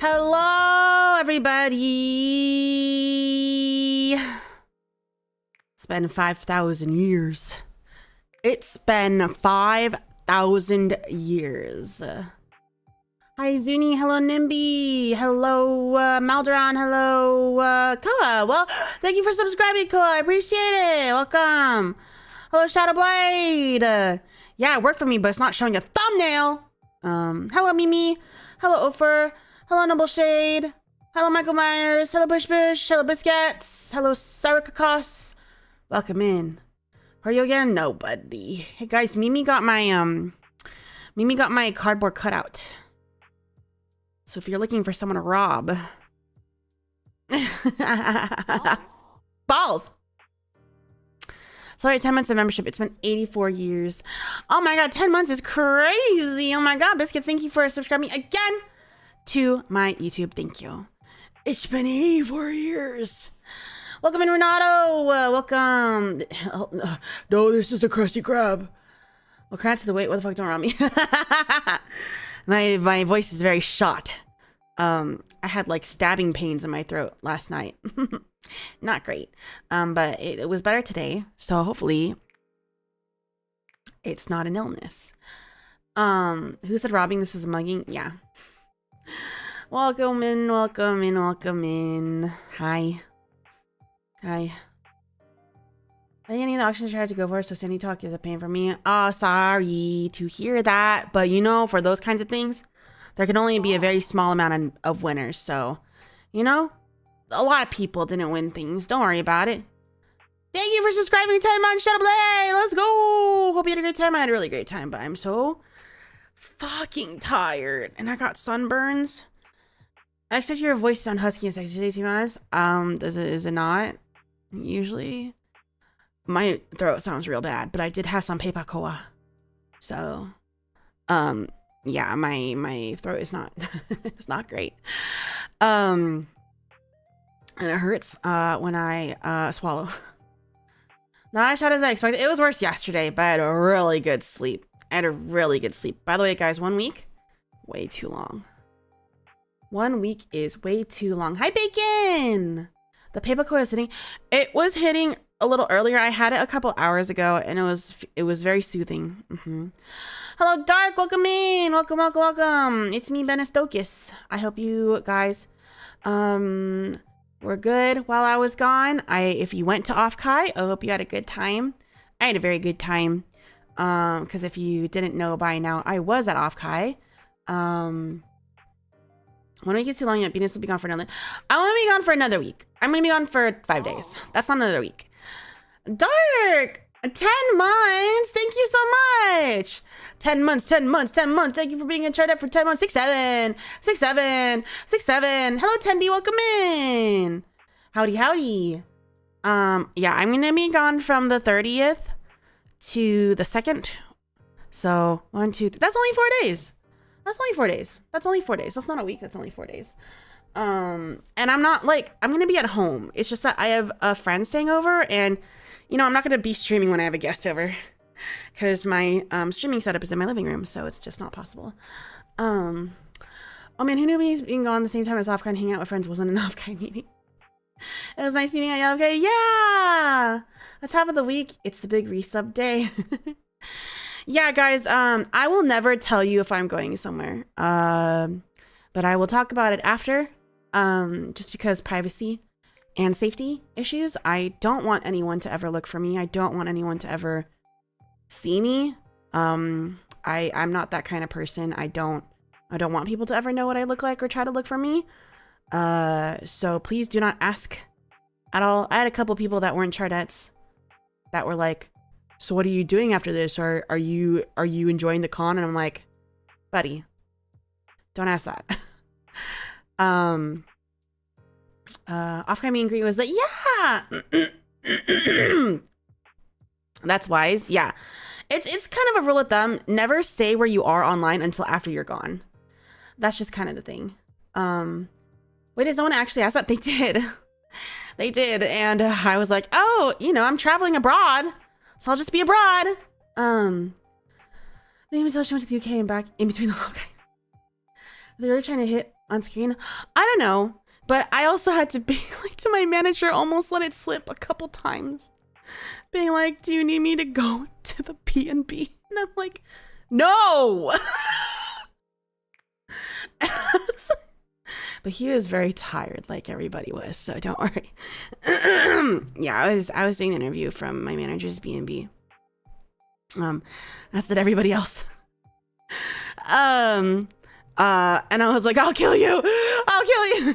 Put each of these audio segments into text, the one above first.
Hello, everybody. It's been 5,000 years. It's been 5,000 years. Hi, Zuni. Hello, Nimby. Hello, Malderon. Hello, Koa. Well, thank you for subscribing, Koa. I appreciate it. Welcome. Hello, Shadowblade. Yeah, it worked for me, but it's not showing a thumbnail. Hello, Mimi. Hello, Ofer. Hello, Noble Shade. Hello, Michael Myers. Hello, Bush Bush. Hello, Biscuits. Hello, Sarikakos. Welcome in. Are you again? Nobody. Hey guys, Mimi got my cardboard cutout. So if you're looking for someone to rob. Balls. Sorry, 10 months of membership. It's been 84 years. Oh my god, 10 months is crazy. Oh my god, Biscuits, thank you for subscribing again to my YouTube. Thank you. It's been 84 years. Welcome in, Renato. Welcome. No, this is a Krusty Krab. Well, congrats to the wait. What the fuck? Don't rob me. my voice is very shot. I had like stabbing pains in my throat last night. Not great. But it was better today. So hopefully it's not an illness. Who said robbing? This is a mugging? Yeah. Welcome in, welcome in, welcome in. Hi. Hi. I think any of the auctions I had to go for, so Sandy Talk is a pain for me. Oh, sorry to hear that. But you know, for those kinds of things, there can only be a very small amount of winners. So, you know, a lot of people didn't win things. Don't worry about it. Thank you for subscribing to 10 months, Shadowblade. Let's go. Hope you had a great time. I had a really great time, but I'm so fucking tired. And I got sunburns. I expect your voice to sound husky and sexy today, to be honest. Is it not? Usually. My throat sounds real bad, but I did have some pepakoa. So, yeah, my throat is not, it's not great. And it hurts, when I, swallow. Not as shot as I expected. It was worse yesterday, but I had a really good sleep. By the way, guys, 1 week, way too long. 1 week is way too long. Hi, Bacon! The pepakoa is hitting. It was hitting a little earlier. I had it a couple hours ago, and it was very soothing. Hello, Dark. Welcome in. Welcome, welcome, welcome. It's me, Beni Doki. I hope you guys were good while I was gone. If you went to Offkai, I hope you had a good time. I had a very good time. Because if you didn't know by now, I was at Offkai. 1 week is too long yet. Venus will be gone for another. I want to be gone for another week. I'm going to be gone for 5 days. That's not another week. Dark! 10 months! Thank you so much! 10 months, 10 months, 10 months. Thank you for being in charge for 10 months. 6-7. 6-7. 6-7. Hello, Tendy. Welcome in. Howdy, howdy. Yeah, I'm going to be gone from the 30th to the 2nd. So, 1, 2, 3. That's only 4 days. That's only 4 days. That's only 4 days. That's not a week. That's only 4 days. And I'm not like, I'm going to be at home. It's just that I have a friend staying over, and, you know, I'm not going to be streaming when I have a guest over because my streaming setup is in my living room. So it's just not possible. Oh man, who knew being gone the same time as Offkai and hanging out with friends wasn't an Offkai meeting? It was nice meeting at Offkai. Yeah. That's half of the week. It's the big resub day. Yeah, guys, I will never tell you if I'm going somewhere, but I will talk about it after, just because privacy and safety issues. I don't want anyone to ever look for me. I don't want anyone to ever see me. I'm not that kind of person. I don't want people to ever know what I look like or try to look for me. So please do not ask at all. I had a couple people that weren't Chardettes that were like, so what are you doing after this? Or are you enjoying the con? And I'm like, buddy, don't ask that. Offkai meet and greet was like, yeah. That's wise. Yeah. It's kind of a rule of thumb. Never say where you are online until after you're gone. That's just kind of the thing. Wait, did someone actually ask that? They did. They did. And I was like, oh, you know, I'm traveling abroad. So I'll just be abroad. Maybe until she went to the UK and back in between the okay. They were trying to hit on screen. I don't know, but I also had to be like to my manager, almost let it slip a couple times, being like, "Do you need me to go to the P&B?" And I'm like, "No." But he was very tired, like everybody was, so don't worry. Yeah, I was doing the interview from my manager's B&B. That's it, everybody else. And I was like, "I'll kill you. I'll kill you."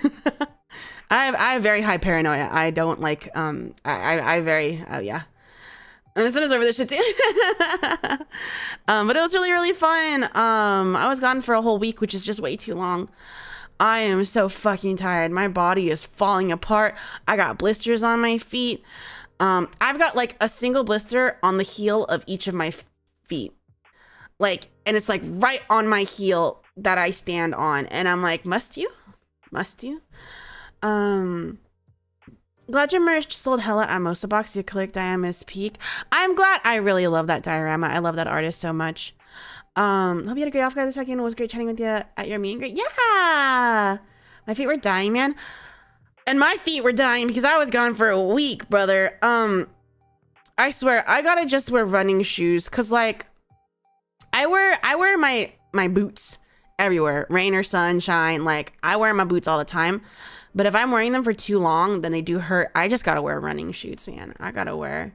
I have very high paranoia. I don't like, I very, oh yeah. And this is over this shit too. But it was really, really fun. I was gone for a whole week, which is just way too long. I am so fucking tired. My body is falling apart. I got blisters on my feet. I've got like a single blister on the heel of each of my feet. Like, and it's like right on my heel that I stand on. And I'm like, must you? Must you? Glad your merch sold hella at Mosa Box. The acrylic diorama is peak. I'm glad. I really love that diorama. I love that artist so much. Hope you had a great Offkai this weekend. It was great chatting with you at your meet and greet. Yeah, my feet were dying, man, and my feet were dying because I was gone for a week, brother. I swear I gotta just wear running shoes because like I wear my boots everywhere, rain or sunshine. Like I wear my boots all the time, but if I'm wearing them for too long, then they do hurt. I just gotta wear running shoes, man. I gotta wear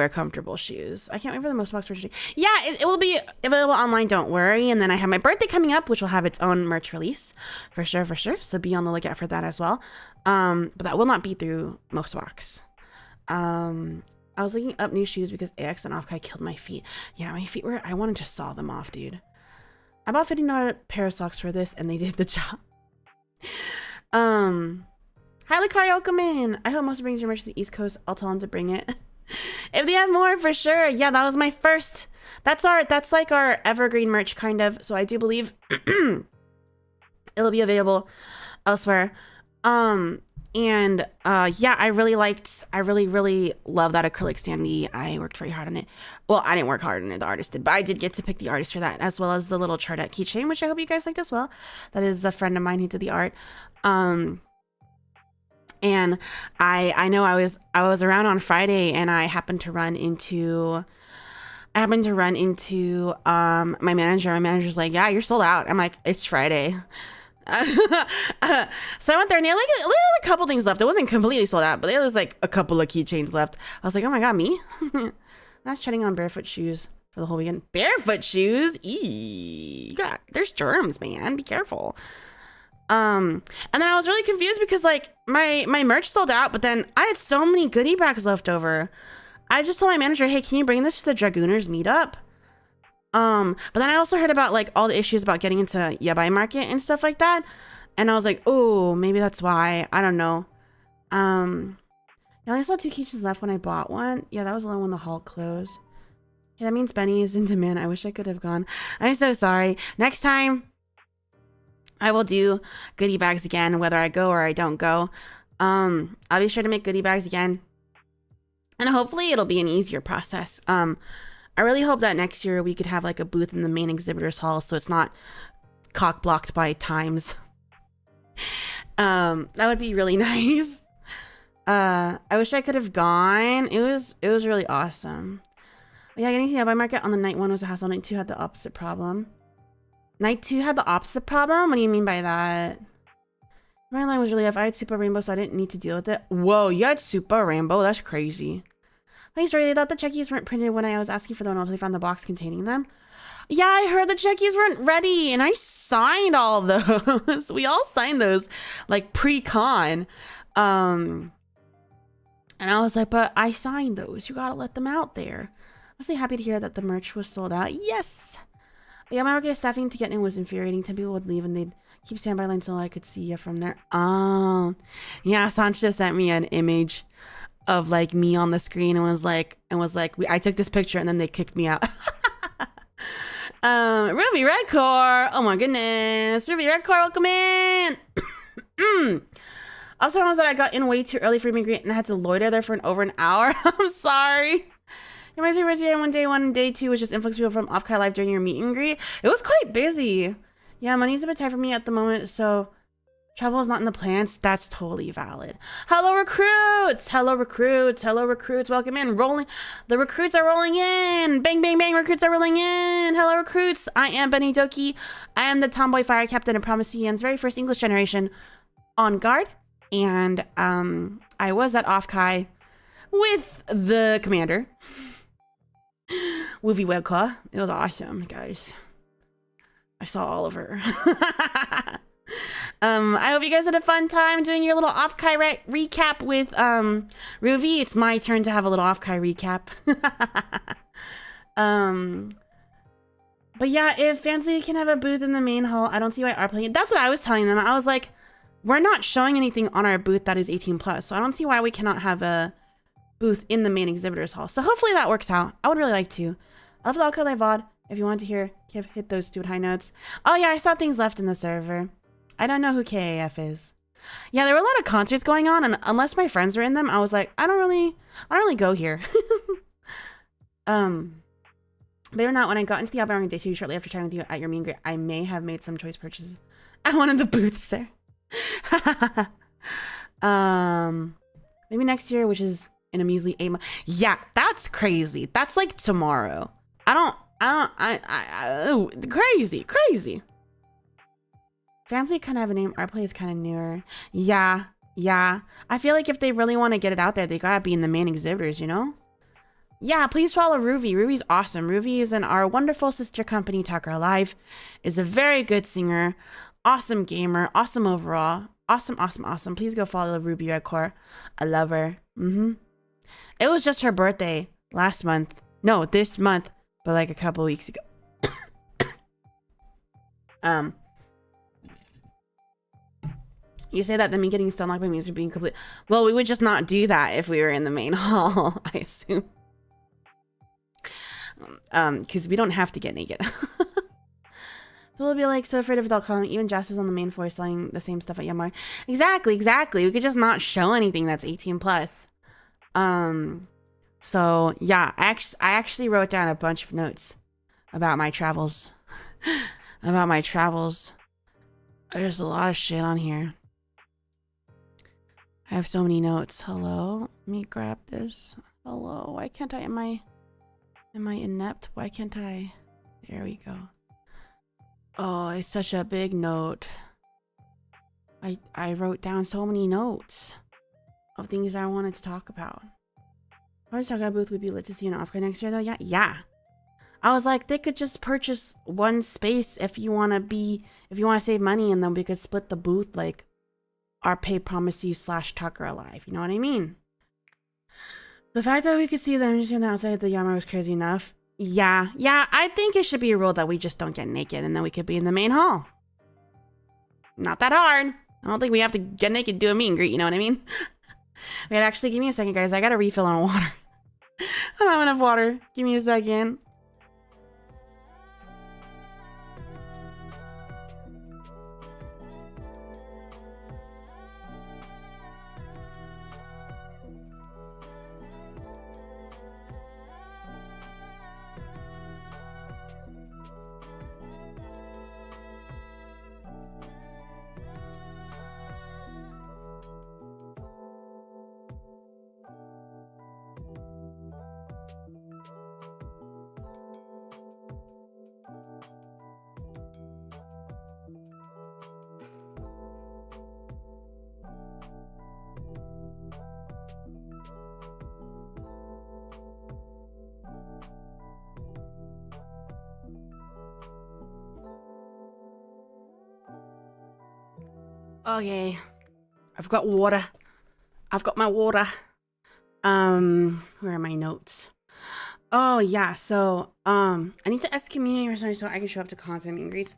comfortable shoes. I can't wait for the Mosa Box merch. Yeah, it will be available online, don't worry. And then I have my birthday coming up, which will have its own merch release for sure. So be on the lookout for that as well. But that will not be through Mosa Box. I was looking up new shoes because AX and Offkai killed my feet. Yeah, my feet were, I wanted to saw them off, dude. I bought $15 pair of socks for this and they did the job. Hi, Lakari, welcome in. I hope Mosa brings your merch to the East Coast. I'll tell them to bring it. If they have more, for sure. Yeah, that was my first. That's like our evergreen merch, kind of. So I do believe it'll be available elsewhere. Yeah, I really love that acrylic standee. I worked very hard on it. Well, I didn't work hard on it, the artist did, but I did get to pick the artist for that, as well as the little Chardette keychain, which I hope you guys liked as well. That is a friend of mine who did the art. And I know I was around on Friday and I happened to run into my manager. My manager's like, "Yeah, you're sold out." I'm like, "It's Friday." So I went there and they had like a couple things left. It wasn't completely sold out, but there was like a couple of keychains left. I was like, "Oh my God, me?" I was treading on barefoot shoes for the whole weekend. Barefoot shoes? Eee, there's germs, man. Be careful. And then I was really confused because like my merch sold out, but then I had so many goodie bags left over. I just told my manager, "Hey, can you bring this to the Dragooners meetup?" But then I also heard about like all the issues about getting into Yabai Market and stuff like that. And I was like, "Oh, maybe that's why." I don't know. I only saw 2 keychains left when I bought one. Yeah, that was the one when the haul closed. Yeah, that means Benny is in demand. I wish I could have gone. I'm so sorry. Next time I will do goodie bags again, whether I go or I don't go. I'll be sure to make goodie bags again. And hopefully it'll be an easier process. I really hope that next year we could have like a booth in the main exhibitors hall so it's not cock blocked by times. That would be really nice. I wish I could have gone. It was really awesome. But yeah, getting to the Yabai Market on the night 1 was a hassle. Night 2 had the opposite problem. Night 2 had the opposite problem? What do you mean by that? My line was really rough. I had Super Rainbow, so I didn't need to deal with it. Whoa, you had Super Rainbow? That's crazy. Thanks, Ray. They thought the checkies weren't printed when I was asking for them until they found the box containing them. Yeah, I heard the checkies weren't ready, and I signed all those. We all signed those, like, pre-con. And I was like, but I signed those. You gotta let them out there. I'm honestly happy to hear that the merch was sold out. Yes! Yeah, my work staffing to get in was infuriating. 10 people would leave and they'd keep standby lines so I could see you from there. Oh, yeah. Sancha sent me an image of like me on the screen and was like, I took this picture and then they kicked me out. Ruby Redcore. Oh my goodness. Ruby Redcore, welcome in. Also, I was that I got in way too early for meet and greet and I had to loiter there for over an hour. I'm sorry. You might say birthday on day 1 and day 2 was just influx people from Offkai Live during your meet and greet. It was quite busy. Yeah, money's a bit tight for me at the moment, so travel is not in the plans. That's totally valid. Hello, recruits! Hello, recruits! Hello, recruits! Welcome in. Rolling. The recruits are rolling in. Bang, bang, bang. Recruits are rolling in. Hello, recruits. I am Beni Doki. I am the tomboy fire captain of PROMISU EN's very first English generation on guard. And I was at Offkai with the commander. VTUBER. It was awesome, guys. I saw all of her. I hope you guys had a fun time doing your little Offkai recap with Ruby. It's my turn to have a little Offkai recap. But yeah, if Fancy can have a booth in the main hall, I don't see why our playing. That's what I was telling them. I was like, we're not showing anything on our booth that is 18 plus, so I don't see why we cannot have a booth in the main exhibitors hall. So hopefully that works out. I would really like to. I love the Okey live VOD. If you want to hear, hit those stupid high notes. Oh yeah, I saw things left in the server. I don't know who KAF is. Yeah, there were a lot of concerts going on, and unless my friends were in them, I was like, I don't really go here. They were not. When I got into the Albion day 2 shortly after chatting with you at your meet and greet, I may have made some choice purchases at one of the booths there. Maybe next year, which is in a measly 8 months. Yeah, that's crazy. That's like tomorrow. Crazy. Fancy kind of have a name. Our play is kind of newer. Yeah. I feel like if they really want to get it out there, they gotta be in the main exhibitors, you know? Yeah, please follow Ruby. Ruby's awesome. Ruby is in our wonderful sister company, Tucker Alive. Is a very good singer, awesome gamer, awesome overall. Awesome. Please go follow Ruby Redcore. I love her. It was just her birthday last month. No, this month, but like a couple weeks ago. You say that, then me getting stoned like my music being complete. Well, we would just not do that if we were in the main hall, I assume. Because we don't have to get naked. People will be like so afraid of adult calling. Even Jess is on the main floor selling the same stuff at Yamar. Exactly. We could just not show anything that's 18 plus. So yeah, I actually wrote down a bunch of notes about my travels. There's a lot of shit on here. I have so many notes. Hello, let me grab this. Hello, why can't I? Am I inept? Why can't I? There we go. Oh, it's such a big note. I wrote down so many notes of things I wanted to talk about. I was talking about booth would be lit to see an Offkai next year though. Yeah. I was like, they could just purchase one space if you want to save money, and then we could split the booth like our pay PROMISU / Tucker Alive. You know what I mean? The fact that we could see them just on the outside of the Yammer was crazy enough. Yeah, I think it should be a rule that we just don't get naked and then we could be in the main hall. Not that hard. I don't think we have to get naked, do a meet and greet, you know what I mean? Wait, actually, give me a second, guys. I got a refill on water. I don't have enough water. Give me a second. Okay, I've got water. I've got my water. Where are my notes? Oh yeah, so I need to ask community or something so I can show up to constant meet and greets.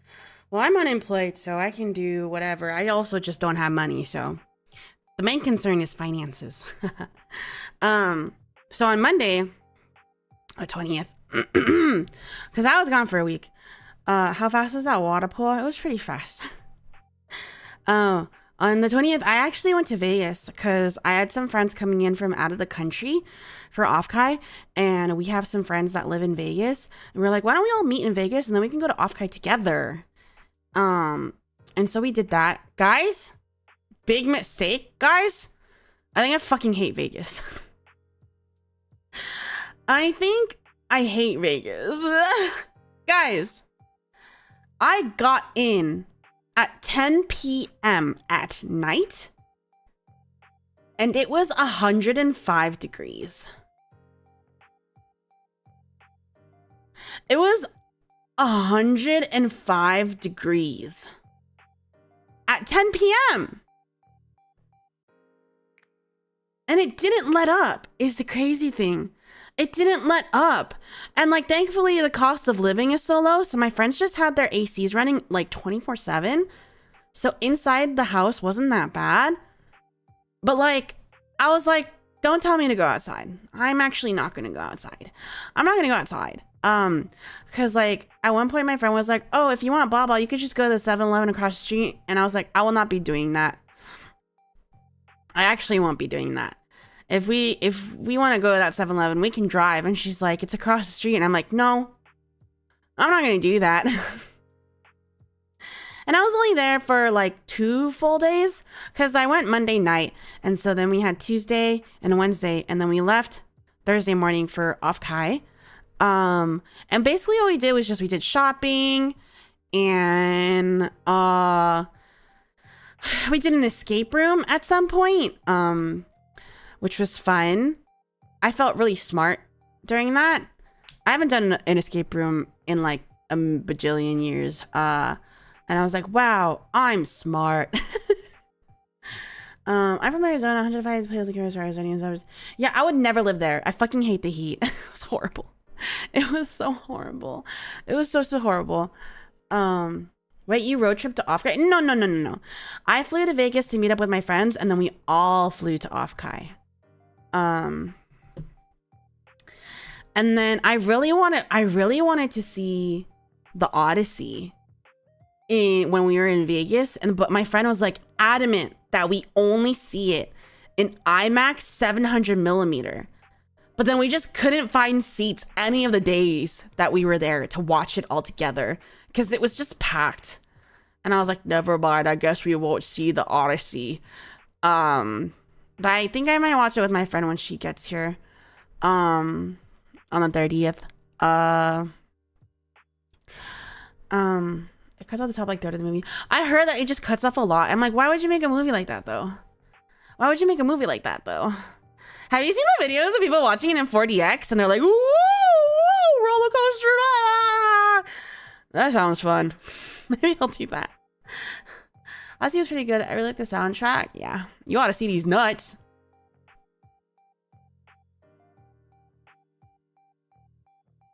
Well, I'm unemployed, so I can do whatever. I also just don't have money, so the main concern is finances. So on Monday, the 20th, because I was gone for a week. How fast was that water pour? It was pretty fast. On the 20th, I actually went to Vegas because I had some friends coming in from out of the country for Offkai, and we have some friends that live in Vegas, and we're like, why don't we all meet in Vegas and then we can go to Offkai together? And so we did that. Guys, big mistake, guys. I think I fucking hate Vegas. I think I hate Vegas. Guys, I got in at 10 p.m. at night and it was 105 degrees. It was 105 degrees at 10 p.m. And it didn't let up, is the crazy thing. It didn't let up. And like, thankfully the cost of living is so low. So my friends just had their ACs running like 24/7. So inside the house wasn't that bad. But like, I was like, don't tell me to go outside. I'm actually not going to go outside. I'm not going to go outside. Cause like at one point my friend was like, oh, if you want blah blah, you could just go to the 7-Eleven across the street. And I was like, I will not be doing that. I actually won't be doing that. If we want to go to that 7-Eleven, we can drive. And she's like, it's across the street. And I'm like, no, I'm not going to do that. And I was only there for like 2 full days because I went Monday night. And so then we had Tuesday and Wednesday. And then we left Thursday morning for Offkai. And basically all we did was we did shopping and we did an escape room at some point, which was fun. I felt really smart during that. I haven't done an escape room in like a bajillion years. And I was like, wow, I'm smart. I'm from Arizona, 105 places of Arizona. Yeah, I would never live there. I fucking hate the heat. It was horrible. It was so horrible. It was so horrible. Wait, you road trip to Offkai? No. I flew to Vegas to meet up with my friends, and then we all flew to Offkai. And then I really wanted to see the Odyssey when we were in Vegas, but my friend was like adamant that we only see it in IMAX 700 millimeter. But then we just couldn't find seats any of the days that we were there to watch it all together because it was just packed. And I was like, never mind, I guess we won't see the Odyssey. But I think I might watch it with my friend when she gets here on the 30th. It cuts off the top like third of the movie. I heard that it just cuts off a lot. I'm like, why would you make a movie like that though? Why would you make a movie like that though? Have you seen the videos of people watching it in 4DX and they're like, whoa, roller coaster, ah! That sounds fun. Maybe I'll do that. Odyssey was pretty good. I really like the soundtrack. Yeah, you ought to see these nuts.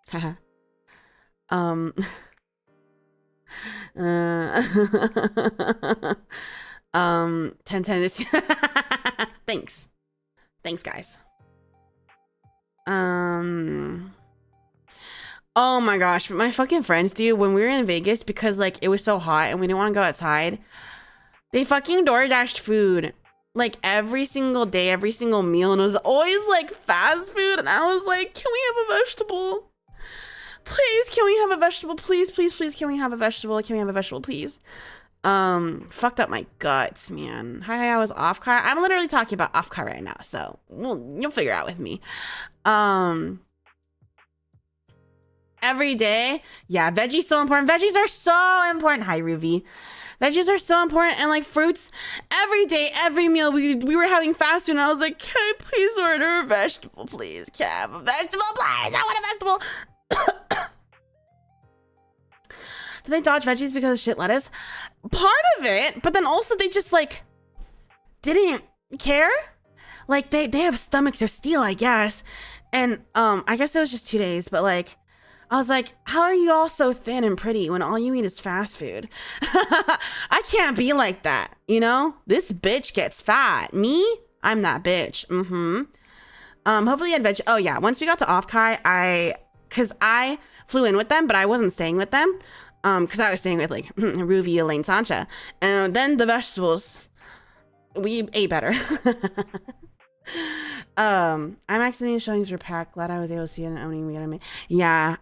Haha. 10 is thanks guys. Oh my gosh, but my fucking friends, dude, when we were in Vegas, because like it was so hot and we didn't want to go outside, they fucking DoorDashed food like every single day, every single meal, and it was always like fast food. And I was like, can we have a vegetable? Please, can we have a vegetable? Please, can we have a vegetable? Can we have a vegetable, please? Fucked up my guts, man. Hi, I was Offkai. I'm literally talking about Offkai right now, so you'll figure out with me. Every day, yeah, veggies so important. Veggies are so important. Hi, Ruby. Veggies are so important, and like fruits, every day, every meal, we were having fast food, and I was like, can I please order a vegetable, please? Can I have a vegetable, please? I want a vegetable. Did they dodge veggies because of shit lettuce? Part of it, but then also they just like didn't care. Like they have stomachs of steel, I guess. And I guess it was just 2 days, but like I was like, how are you all so thin and pretty when all you eat is fast food? I can't be like that, you know? This bitch gets fat. Me? I'm that bitch. Hopefully I had veg. Oh yeah, once we got to Offkai, because I flew in with them, but I wasn't staying with them. Because I was staying with like Ruby, Elaine, Sancha, and then the vegetables, we ate better. I'm accidentally showing for pack. Glad I was able to see it and owning we got. Yeah,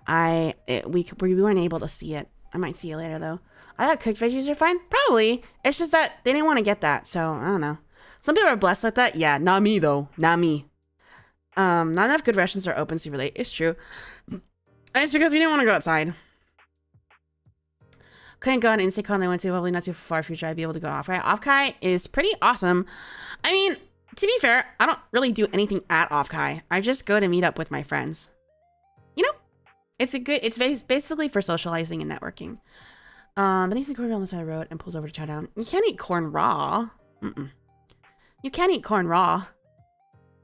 we weren't able to see it. I might see you later though. I thought cooked veggies are fine. Probably. It's just that they didn't want to get that. So I don't know. Some people are blessed like that. Yeah, not me though. Not me. Not enough good restaurants are open super late. It's true. And it's because we didn't want to go outside. Couldn't go on InstaCon they went to. Probably not too far future. I'd be able to go Offkai. Offkai is pretty awesome. I mean, to be fair, I don't really do anything at Offkai. I just go to meet up with my friends. You know, it's basically for socializing and networking. But he's in cornmeal on the side of the road and pulls over to chow down. You can't eat corn raw. You can't eat corn raw.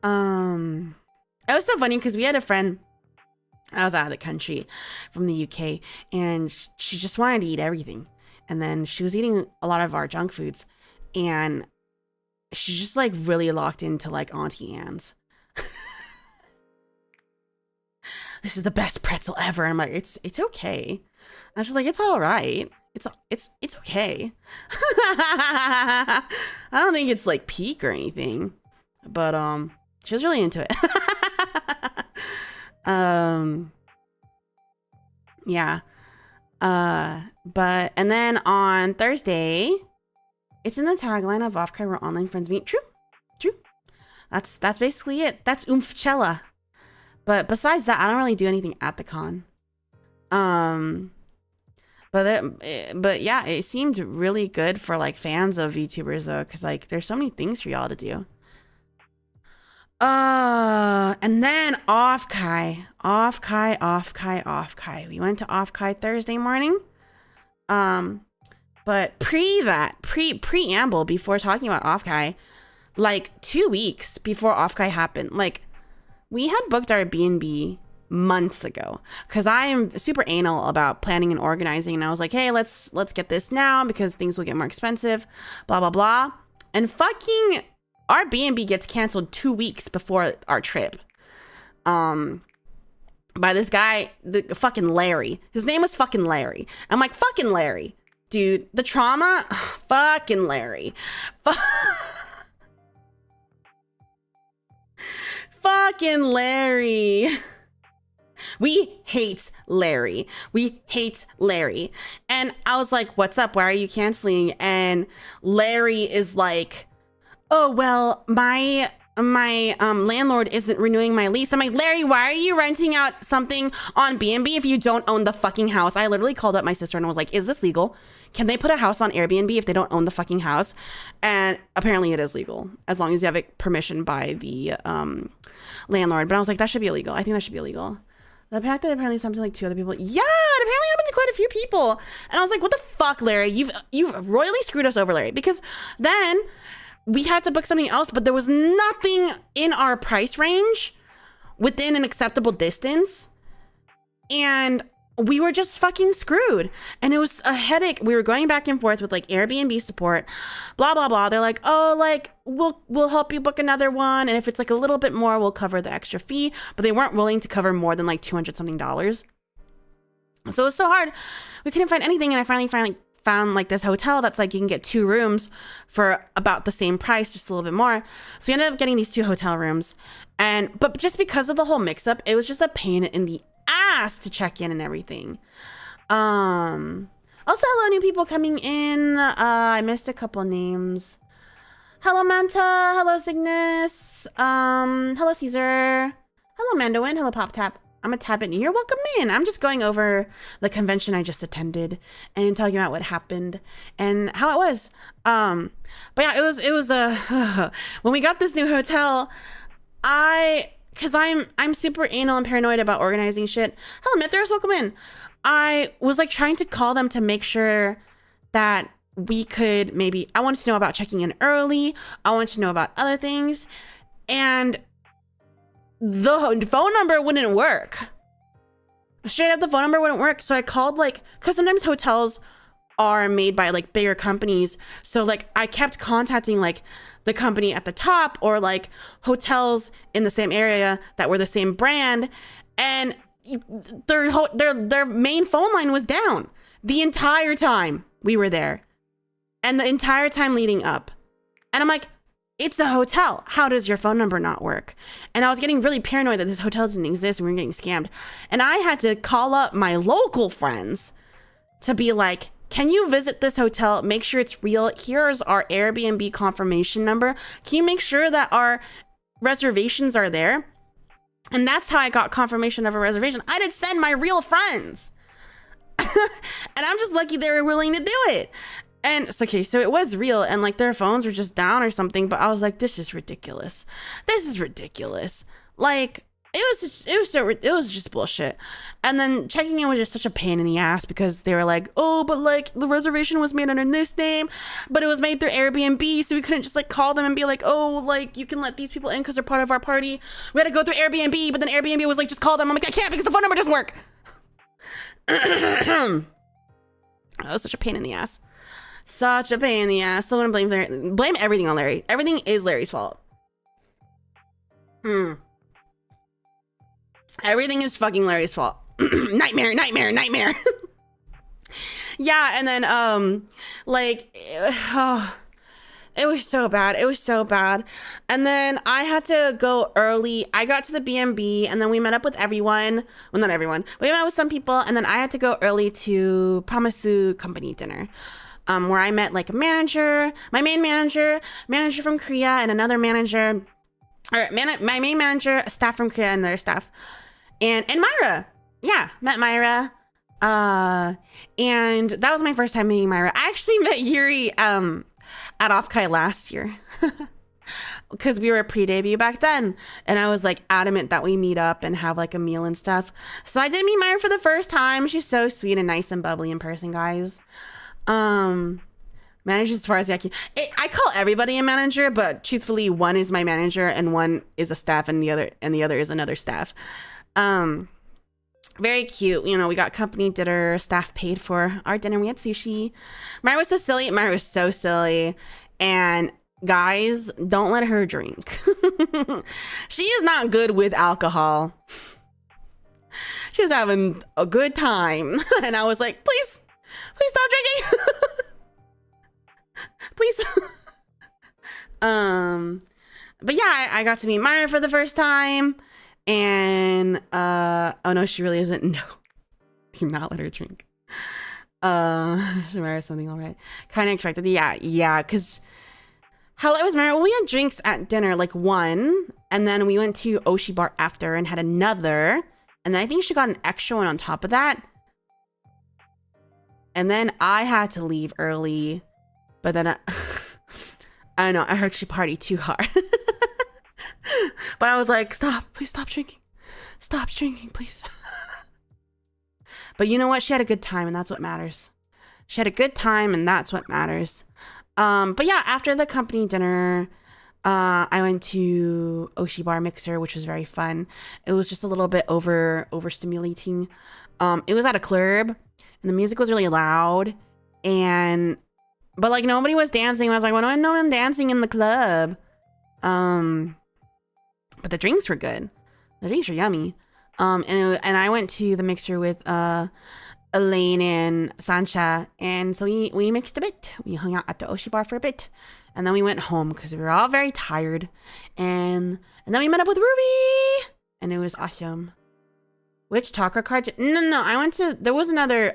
It was so funny because we had a friend. I was out of the country from the UK and she just wanted to eat everything. And then she was eating a lot of our junk foods and she's just like really locked into like Auntie Anne's. This is the best pretzel ever. I'm like, it's okay. And she's like, it's all right. It's okay. I don't think it's like peak or anything, but she was really into it. Yeah. And then on Thursday, it's in the tagline of Offkai where online friends meet. True. That's basically it. That's oomph-chella. But besides that, I don't really do anything at the con. But yeah, it seemed really good for like fans of VTubers though, because like there's so many things for y'all to do. And then Offkai. We went to Offkai Thursday morning. But preamble before talking about Offkai, like 2 weeks before Offkai happened, like we had booked our B&B months ago because I am super anal about planning and organizing, and I was like, hey, let's get this now because things will get more expensive, blah blah blah. And fucking our B&B gets canceled 2 weeks before our trip. By this guy, the fucking Larry. His name was fucking Larry. I'm like, fucking Larry. Dude, the trauma, fucking Larry. Fucking Larry. We hate Larry. And I was like, what's up? Why are you canceling? And Larry is like, oh, well, my landlord isn't renewing my lease. I'm like, Larry, why are you renting out something on B&B if you don't own the fucking house? I literally called up my sister and was like, is this legal? Can they put a house on Airbnb if they don't own the fucking house? And apparently it is legal as long as you have it permission by the landlord. But I was like, that should be illegal. I think that should be illegal. The fact that apparently something like 2 other people. Yeah, it apparently happened to quite a few people. And I was like, what the fuck, Larry? You've royally screwed us over, Larry. Because then we had to book something else, but there was nothing in our price range within an acceptable distance. And we were just fucking screwed. And it was a headache. We were going back and forth with like Airbnb support, blah, blah, blah. They're like, oh, like, we'll help you book another one. And if it's like a little bit more, we'll cover the extra fee. But they weren't willing to cover more than like $200 something. So it was so hard. We couldn't find anything. And I finally found like this hotel that's like you can get 2 rooms for about the same price, just a little bit more. So we ended up getting these 2 hotel rooms, but just because of the whole mix-up, it was just a pain in the ass to check in and everything. Also, hello new people coming in. I missed a couple names. Hello Manta, hello Cygnus, hello Caesar, hello Mandoin, hello Pop Tap. I'm a tap in. You're welcome in. I'm just going over the convention I just attended and talking about what happened and how it was. But yeah, it was when we got this new hotel, cause I'm super anal and paranoid about organizing shit. Hello Mithras, welcome in. I was like trying to call them to make sure that we could I wanted to know about checking in early. I wanted to know about other things, and the phone number wouldn't work. Straight up, the phone number wouldn't work. So I called because sometimes hotels are made by like bigger companies. So like I kept contacting like the company at the top or like hotels in the same area that were the same brand, and their main phone line was down the entire time we were there and the entire time leading up. And I'm like, it's a hotel. How does your phone number not work? And I was getting really paranoid that this hotel didn't exist and we were getting scammed. And I had to call up my local friends to be like, can you visit this hotel? Make sure it's real. Here's our Airbnb confirmation number. Can you make sure that our reservations are there? And that's how I got confirmation of a reservation. I did send my real friends. And I'm just lucky they were willing to do it. And it's okay, so it was real, and like their phones were just down or something, but I was like, this is ridiculous. This is ridiculous. Like, it was just bullshit. And then checking in was just such a pain in the ass because they were like, oh, but like the reservation was made under this name, but it was made through Airbnb, so we couldn't just like call them and be like, oh, like you can let these people in because they're part of our party. We had to go through Airbnb, but then Airbnb was like, just call them. I'm like, I can't because the phone number doesn't work. That was such a pain in the ass. Such a pain in the ass. Still gonna blame Larry. Blame everything on Larry. Everything is Larry's fault. Everything is fucking Larry's fault. Nightmare. Yeah, and then like it was so bad. It was so bad. And then I had to go early. I got to the B&B and then we met up with everyone. Well, not everyone. We met with some people, and then I had to go early to PROMISU company dinner. Where I met like a manager, my main manager from Korea, and another manager, my main manager, a staff from Korea, and another staff, and Myra. Yeah, met Myra. And that was my first time meeting Myra. I actually met Yuri at Offkai last year because we were pre-debut back then, and I was like adamant that we meet up and have like a meal and stuff. So I did meet Myra for the first time. She's so sweet and nice and bubbly in person, guys. Manager as far as I call everybody a manager, but truthfully, one is my manager and one is a staff, and the other is another staff. Very cute. You know, we got company dinner. Staff paid for our dinner. We had sushi. Myra was so silly. And guys, don't let her drink. She is not good with alcohol. She was having a good time, and I was like, please stop drinking. Please. But yeah, I got to meet Myra for the first time, and oh no, she really isn't. No, do not let her drink. Myra's something all right. Kind of expected. Yeah, because how it was Myra. Well, we had drinks at dinner, like one, and then we went to Okey bar after and had another, and then I think she got an extra one on top of that. And then I had to leave early, but then I don't know, I heard she partied too hard. But I was like, please stop drinking. Stop drinking, please. But you know what? She had a good time, and that's what matters. She had a good time, and that's what matters. But yeah, after the company dinner, I went to Okey bar mixer, which was very fun. It was just a little bit overstimulating. It was at a club. And the music was really loud, but like nobody was dancing. I was like, why no one dancing in the club? But the drinks were good. The drinks were yummy. And I went to the mixer with Elaine and Sancha, and so we mixed a bit. We hung out at the Okey bar for a bit, and then we went home because we were all very tired. And then we met up with Ruby, and it was awesome. Which talker card? No. I went to. There was another.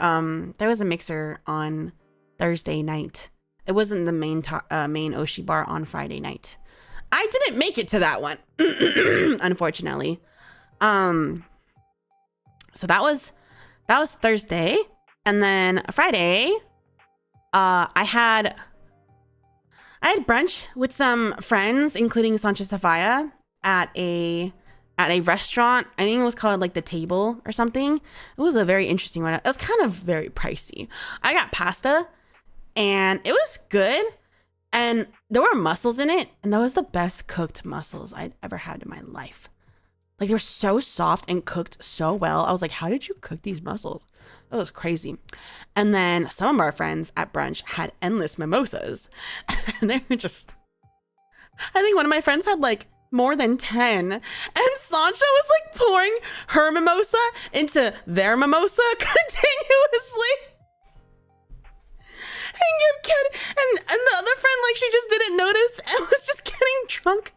There was a mixer on Thursday night. It wasn't the main Okey bar on Friday night. I didn't make it to that one, unfortunately. So that was Thursday, and then Friday, I had brunch with some friends, including Sancha Safaya, at a restaurant. I think it was called like The Table or something. It was a very interesting one. It was kind of very pricey. I got pasta, and it was good, and there were mussels in it, and that was the best cooked mussels I'd ever had in my life. Like, they were so soft and cooked so well. I was like, how did you cook these mussels? That was crazy. And then some of our friends at brunch had endless mimosas, and they were just, I think one of my friends had like more than 10, and Sancha was like pouring her mimosa into their mimosa continuously. And the other friend, like, she just didn't notice and was just getting drunk.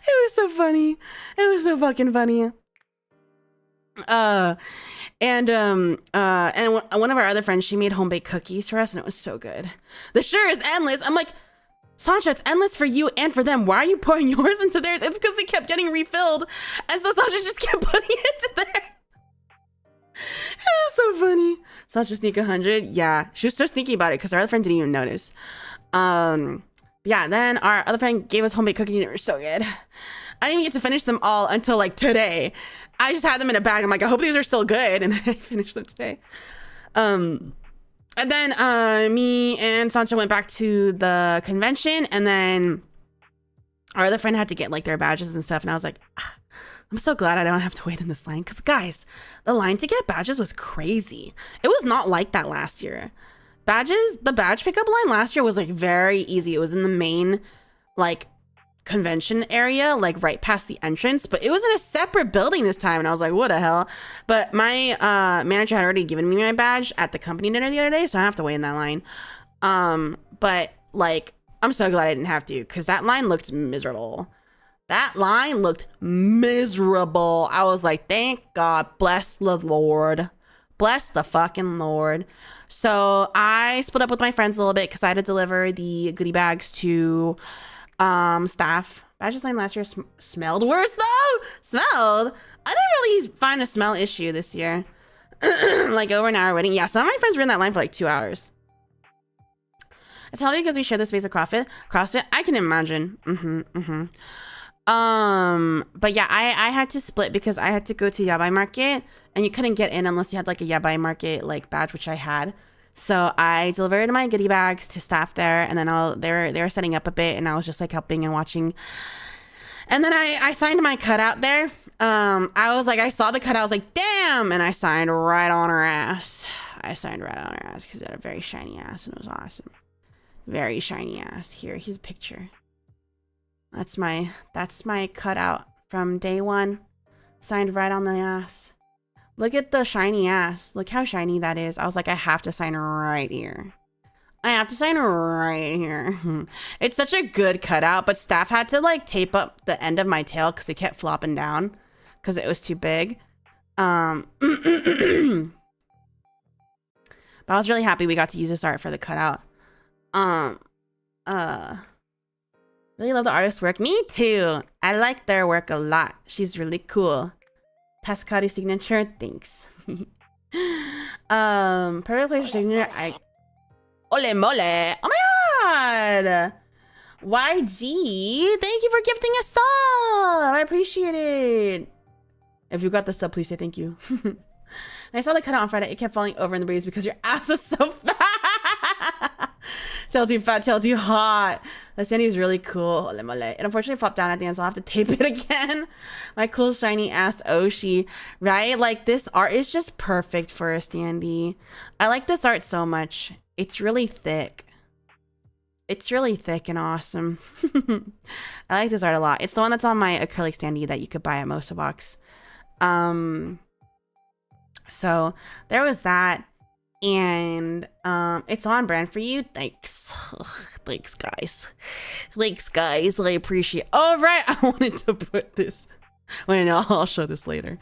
It was so funny. It was so fucking funny. And one of our other friends, she made home baked cookies for us, and it was so good. The sure is endless. I'm like, Sasha, it's endless for you and for them. Why are you pouring yours into theirs? It's because they kept getting refilled, and so Sasha just kept putting it into there. It was so funny. Sasha sneak 100. Yeah, she was so sneaky about it because our other friend didn't even notice. Yeah, then our other friend gave us home baked cookies, and they were so good. I didn't even get to finish them all until like today. I just had them in a bag. I'm like, I hope these are still good. And I finished them today. And then me and Sancho went back to the convention, and then our other friend had to get like their badges and stuff. And I was like, I'm so glad I don't have to wait in this line. Because guys, the line to get badges was crazy. It was not like that last year. The badge pickup line last year was like very easy. It was in the main like convention area, like right past the entrance, but it was in a separate building this time, and I was like, what the hell? But my manager had already given me my badge at the company dinner the other day, so I don't have to wait in that line. But like, I'm so glad I didn't have to, because that line looked miserable. I was like, thank God, bless the Lord. Bless the fucking Lord. So I split up with my friends a little bit because I had to deliver the goodie bags to staff. Badges line last year smelled worse though. I didn't really find a smell issue this year. Like over an hour waiting. Yeah, some of my friends were in that line for like 2 hours. It's probably because we share the space of CrossFit. I can imagine. But yeah, I had to split because I had to go to Yabai Market, and you couldn't get in unless you had like a Yabai Market like badge, which I had. So I delivered my goodie bags to staff there, and then they were setting up a bit, and I was just like helping and watching. And then I signed my cutout there. I saw the cutout, I was like, damn, and I signed right on her ass. Because it had a very shiny ass, and it was awesome. Very shiny ass. Here's a picture. That's my cutout from day one. Signed right on the ass. Look at the shiny ass. Look how shiny that is. I was like, I have to sign right here. It's such a good cutout, but staff had to like tape up the end of my tail because it kept flopping down because it was too big. But I was really happy we got to use this art for the cutout. Really love the artist's work. Me too. I like their work a lot. She's really cool. Tascati signature. Thanks. Perfect place for signature. Ole mole. Oh my god. YG. Thank you for gifting a sub. I appreciate it. If you got the sub, please say thank you. I saw the cutout on Friday. It kept falling over in the breeze because your ass was so fat. Tells you fat, tells you hot. The Sandy is really cool. It unfortunately flopped down at the end, so I'll have to tape it again. My cool shiny ass Oshi, right? Like, this art is just perfect for a standee. I like this art so much. It's really thick. It's really thick and awesome. I like this art a lot. It's the one that's on my acrylic standee that you could buy at Mosa Box. So there was that. And it's on brand for you. Thanks. Thanks, guys. I appreciate it. All right, I wanted to put this. Wait, no, I'll show this later.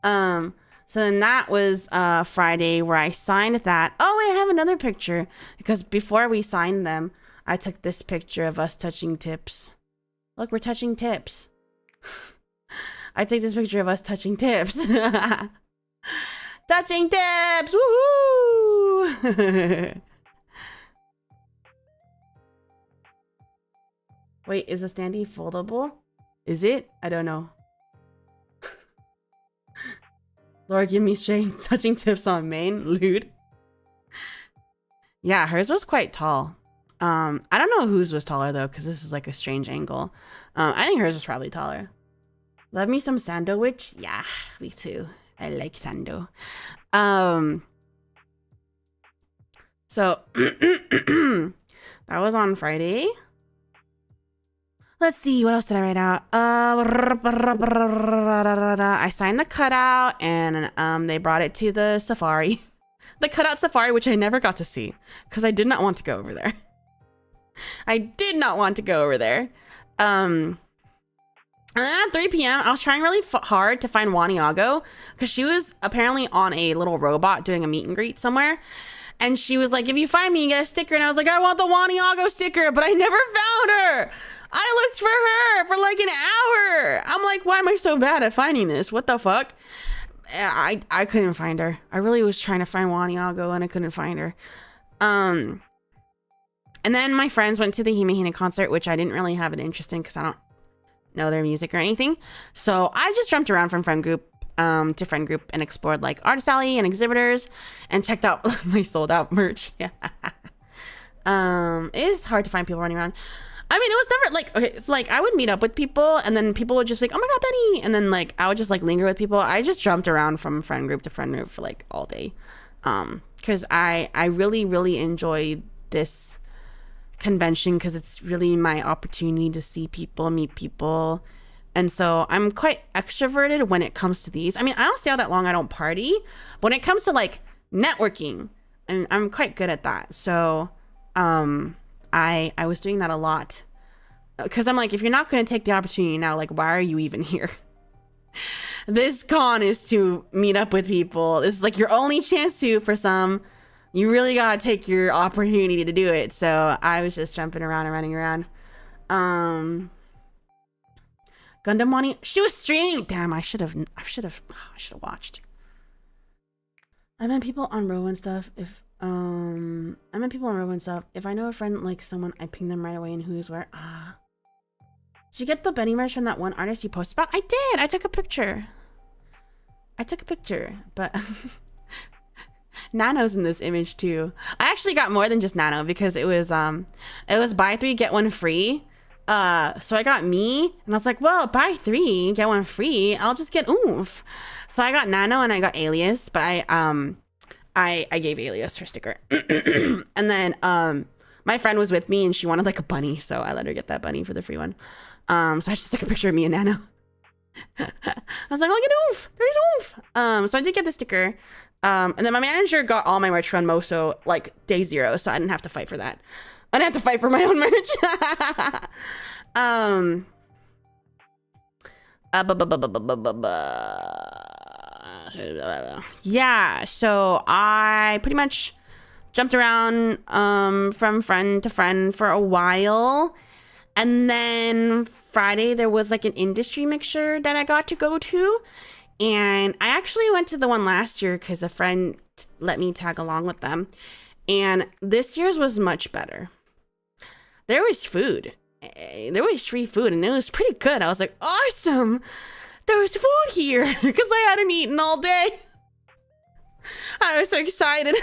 So then that was Friday where I signed that. Oh, wait, I have another picture because before we signed them, I took this picture of us touching tips. Look, we're touching tips. I take this picture of us touching tips. Touching tips! Woohoo! Wait, is the standee foldable? Is it? I don't know. Laura, give me straight touching tips on main. Lewd. Yeah, hers was quite tall. I don't know whose was taller though, because this is like a strange angle. I think hers was probably taller. Love me some sandwich? Yeah, me too. I like sando. So that was on Friday. Let's see, what else did I write out? I signed the cutout, and they brought it to the safari. The cutout safari, which I never got to see because I did not want to go over there. And then at 3 p.m., I was trying really hard to find Waniago because she was apparently on a little robot doing a meet and greet somewhere. And she was like, if you find me, you get a sticker. And I was like, I want the Waniago sticker, but I never found her. I looked for her for like an hour. I'm like, why am I so bad at finding this? What the fuck? I couldn't find her. I really was trying to find Waniago and I couldn't find her. And then my friends went to the Hime Hime concert, which I didn't really have an interest in because I don't know their music or anything. So I just jumped around from friend group to friend group and explored like Artist Alley and exhibitors and checked out my sold out merch. Yeah. It is hard to find people running around. I mean, it was never like, okay, it's like I would meet up with people and then people would just like, oh my God, Beni. And then like, I would just like linger with people. I just jumped around from friend group to friend group for like all day. Cause I really, really enjoy this convention because it's really my opportunity to see people, meet people. And so I'm quite extroverted when it comes to these. I mean, I don't stay out that long. I don't party. But when it comes to like networking, I'm quite good at that. So I was doing that a lot because I'm like, if you're not going to take the opportunity now, like, why are you even here? This con is to meet up with people. This is like your only chance to, for some. You really got to take your opportunity to do it. So I was just jumping around and running around. Gundam Wani, she was streaming. Damn, I should have watched. I met people on Row and stuff. If I know a friend like someone, I ping them right away and who's where. Did you get the Beni merch from that one artist you posted about? I did. I took a picture, but Nano's in this image too. I actually got more than just Nano because it was buy 3 get 1 free. So I got me and I was like, well, buy 3 get 1 free. I'll just get oomph. So I got Nano and I got Alias, but I gave Alias her sticker. And then my friend was with me and she wanted like a bunny, so I let her get that bunny for the free one. So I just took a picture of me and Nano. I was like, look at oomph. There's oomph. So I did get the sticker. And then my manager got all my merch from Moso like day 0, so I didn't have to fight for that. I didn't have to fight for my own merch. Yeah, so I pretty much jumped around from friend to friend for a while. And then Friday there was like an industry mixture that I got to go to. And I actually went to the one last year because a friend let me tag along with them. And this year's was much better. There was food. There was free food and it was pretty good. I was like, awesome. There was food here because I hadn't eaten all day. I was so excited.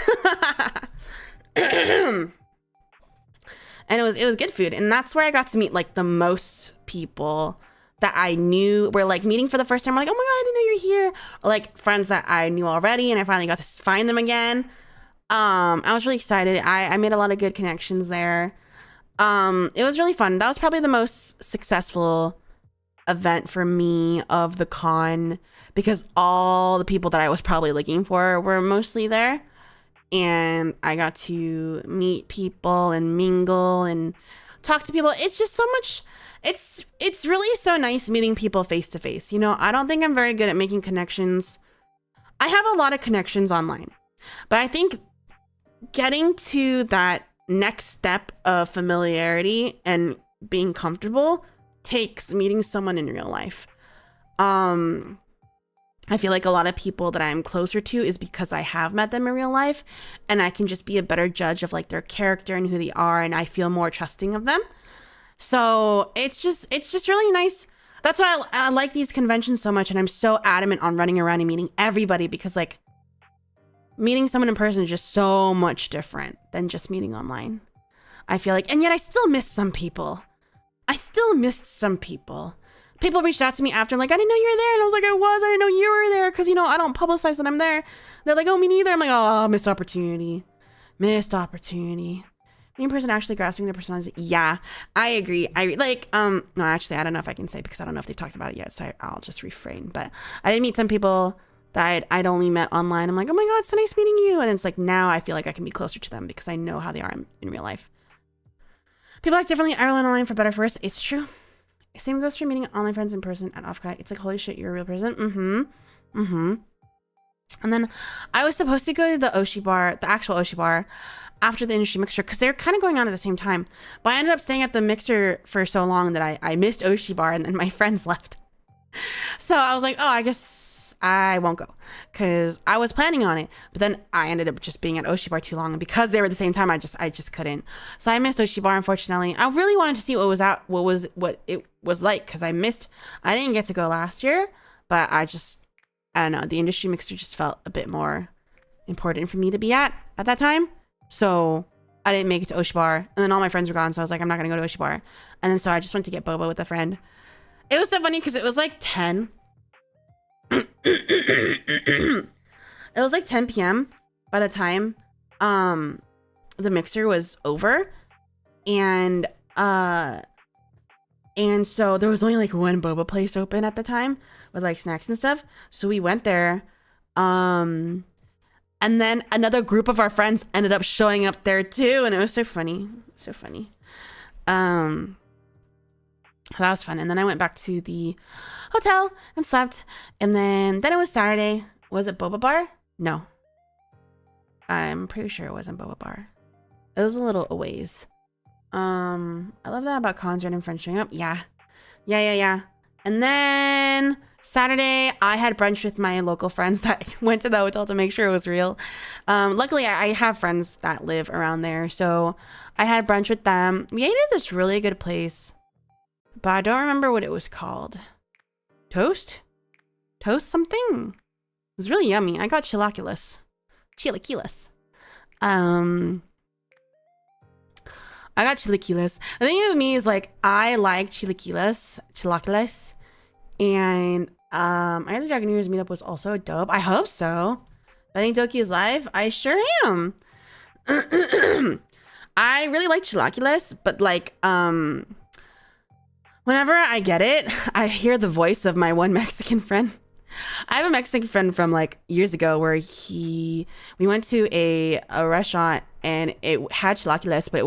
And it was good food. And that's where I got to meet like the most people that I knew were like meeting for the first time. I'm like, oh my God, I didn't know you're here. Or like friends that I knew already and I finally got to find them again. I was really excited. I made a lot of good connections there. It was really fun. That was probably the most successful event for me of the con because all the people that I was probably looking for were mostly there. And I got to meet people and mingle and talk to people. It's just so much. It's really so nice meeting people face to face. You know, I don't think I'm very good at making connections. I have a lot of connections online, but I think getting to that next step of familiarity and being comfortable takes meeting someone in real life. I feel like a lot of people that I'm closer to is because I have met them in real life and I can just be a better judge of like their character and who they are, and I feel more trusting of them. So it's just really nice. That's why I like these conventions so much, and I'm so adamant on running around and meeting everybody because like meeting someone in person is just so much different than just meeting online. I feel like, and yet I still miss some people. People reached out to me after, like, I didn't know you were there. And I was like, I didn't know you were there. Cause you know, I don't publicize that I'm there. They're like, oh, me neither. I'm like, oh, missed opportunity. Me in person actually grasping their personality. Yeah, I agree. No, actually, I don't know if I can say because I don't know if they've talked about it yet. So I'll just refrain. But I did meet some people that I'd only met online. I'm like, oh my God, it's so nice meeting you. And it's like, now I feel like I can be closer to them because I know how they are in real life. People act differently in Ireland online for better or for worse. It's true. Same goes for meeting online friends in person at Offkai. It's like, holy shit, you're a real person. And then I was supposed to go to the Oshi bar, the actual Oshi bar, after the industry mixer, because they were kind of going on at the same time. But I ended up staying at the mixer for so long that I missed Oshi bar, and then my friends left. So I was like, oh, I guess I won't go, because I was planning on it. But then I ended up just being at Oshi bar too long, and because they were at the same time, I just couldn't. So I missed Oshi bar, unfortunately. I really wanted to see what it was like, because I didn't get to go last year, but I don't know, the industry mixer just felt a bit more important for me to be at that time. So I didn't make it to Oshi bar, and then all my friends were gone, so I was like, I'm not gonna go to Oshi bar. And then so I just went to get boba with a friend. It was so funny because it was like 10. It was like 10 p.m. by the time the mixer was over, and so there was only like one boba place open at the time with like snacks and stuff. So we went there. And then another group of our friends ended up showing up there too. And it was so funny. So funny. That was fun. And then I went back to the hotel and slept. And then it was Saturday. Was it boba bar? No. I'm pretty sure it wasn't boba bar. It was a little a ways. I love that about cons and friends showing up. Yeah. And then Saturday, I had brunch with my local friends that went to the hotel to make sure it was real. Luckily, I have friends that live around there, so I had brunch with them. We ate at this really good place, but I don't remember what it was called. Toast something. It was really yummy. I got chilaquiles. I got chilaquiles. The thing with me is like, I like chilaquiles, and I heard the Dragoneers meetup was also dope. I hope so. Beni Doki is live. I sure am. I really like chilaquiles, but like, whenever I get it, I hear the voice of my one Mexican friend. I have a Mexican friend from like years ago where we went to a restaurant and it had chilaquiles, but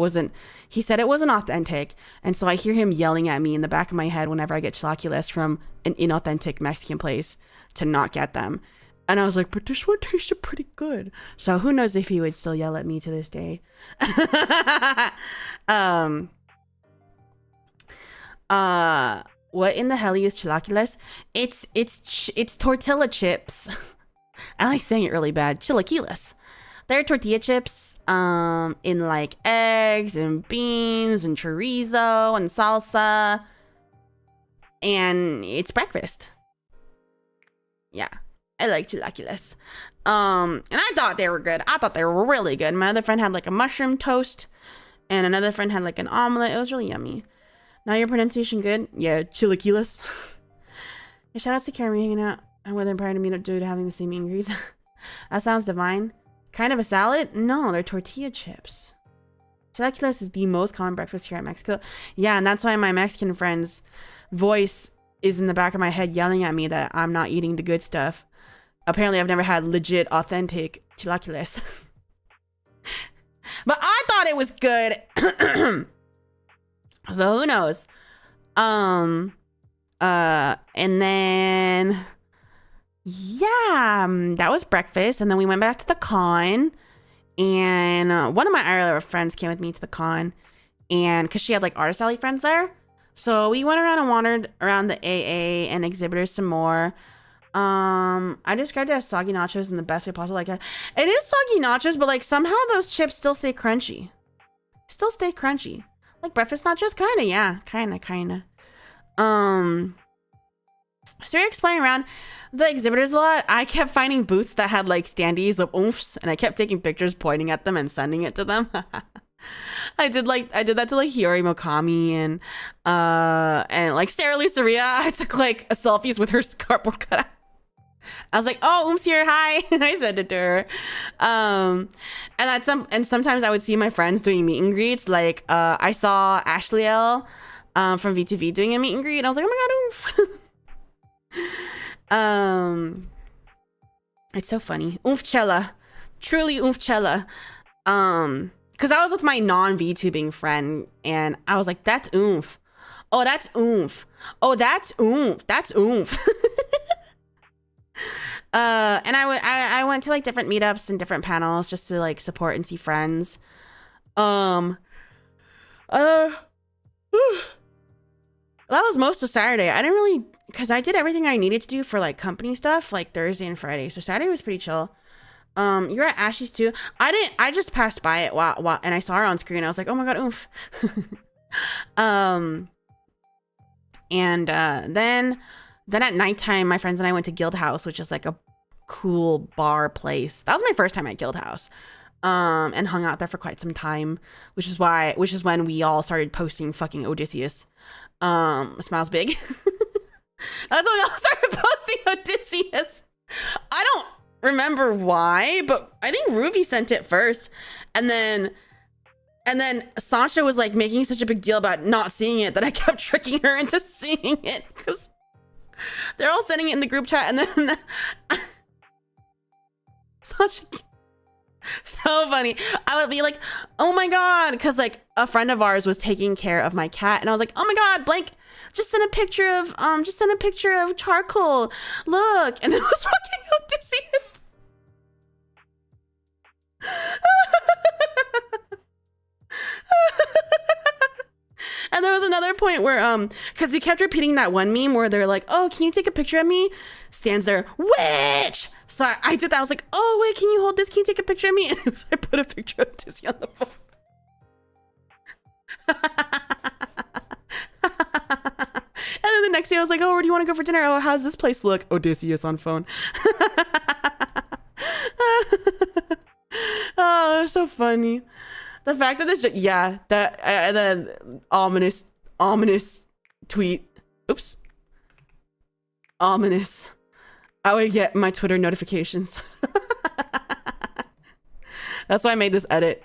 he said it wasn't authentic. And so I hear him yelling at me in the back of my head whenever I get chilaquiles from an inauthentic Mexican place to not get them. And I was like, but this one tasted pretty good. So who knows if he would still yell at me to this day. What in the hell is chilaquiles? It's tortilla chips. I like saying it really bad. Chilaquiles. They're tortilla chips in like eggs and beans and chorizo and salsa. And it's breakfast. Yeah, I like chilaquiles. And I thought they were good. I thought they were really good. My other friend had like a mushroom toast, and another friend had like an omelet. It was really yummy. Now your pronunciation good? Yeah, chilaquiles. Yeah, shout out to Carrie hanging out with him prior to meetup due to having the same ingredients. That sounds divine. Kind of a salad? No, they're tortilla chips. Chilaquiles is the most common breakfast here in Mexico. Yeah, and that's why my Mexican friend's voice is in the back of my head yelling at me that I'm not eating the good stuff. Apparently, I've never had legit, authentic chilaquiles. But I thought it was good. So who knows? And then yeah, that was breakfast, and then we went back to the con, and one of my IRL friends came with me to the con, and because she had like artist alley friends there, so we went around and wandered around the AA and exhibitors some more. I described it as soggy nachos in the best way possible. Like, it is soggy nachos, but like somehow those chips still stay crunchy. Like breakfast nachos, kind of, yeah, kind of. So we're exploring around the exhibitors a lot. I kept finding booths that had like standees of oomphs, and I kept taking pictures, pointing at them, and sending it to them. I did that to like Hiyori Mokami and like Sarah Lisa Ria. I took like a selfies with her cardboard cutout. I was like, "Oh, Oom's here, hi!" And I sent it to her. And sometimes I would see my friends doing meet and greets. Like, I saw Ashley L from V2V doing a meet and greet, and I was like, "Oh my god, Oomph!" It's so funny, Oomph-chella, truly Oomph-chella. Because I was with my non-VTubing friend, and I was like, "That's Oomph." Oh, that's oomph. Oh, that's oomph. That's oomph. And I went to like different meetups and different panels just to like support and see friends. That was most of Saturday. I didn't really, because I did everything I needed to do for like company stuff like Thursday and Friday. So Saturday was pretty chill. You're at Ashley's too. I just passed by it while and I saw her on screen. I was like, oh my god, oomph. And then at nighttime, my friends and I went to Guild House, which is like a cool bar place. That was my first time at Guild House. And hung out there for quite some time, which is when we all started posting fucking Odysseus. Smiles big. That's when we all started posting Odysseus. I don't remember why, but I think Ruby sent it first, and then Sasha was like making such a big deal about not seeing it that I kept tricking her into seeing it because they're all sending it in the group chat, and then Sasha. So funny. I would be like, oh my god, because like a friend of ours was taking care of my cat, and I was like, oh my god, blank, just send a picture of charcoal, look, and it was fucking Odysseus. And there was another point where because we kept repeating that one meme where they're like, oh, can you take a picture of me? Stands there, witch. So I did that. I was like, oh wait, can you hold this? Can you take a picture of me? And I put a picture of Dizzy on the phone. And then the next day I was like, oh, where do you want to go for dinner? Oh, how's this place look? Odysseus on phone. Oh, so funny. The fact that the ominous tweet. Oops. Ominous. I would get my Twitter notifications. That's why I made this edit.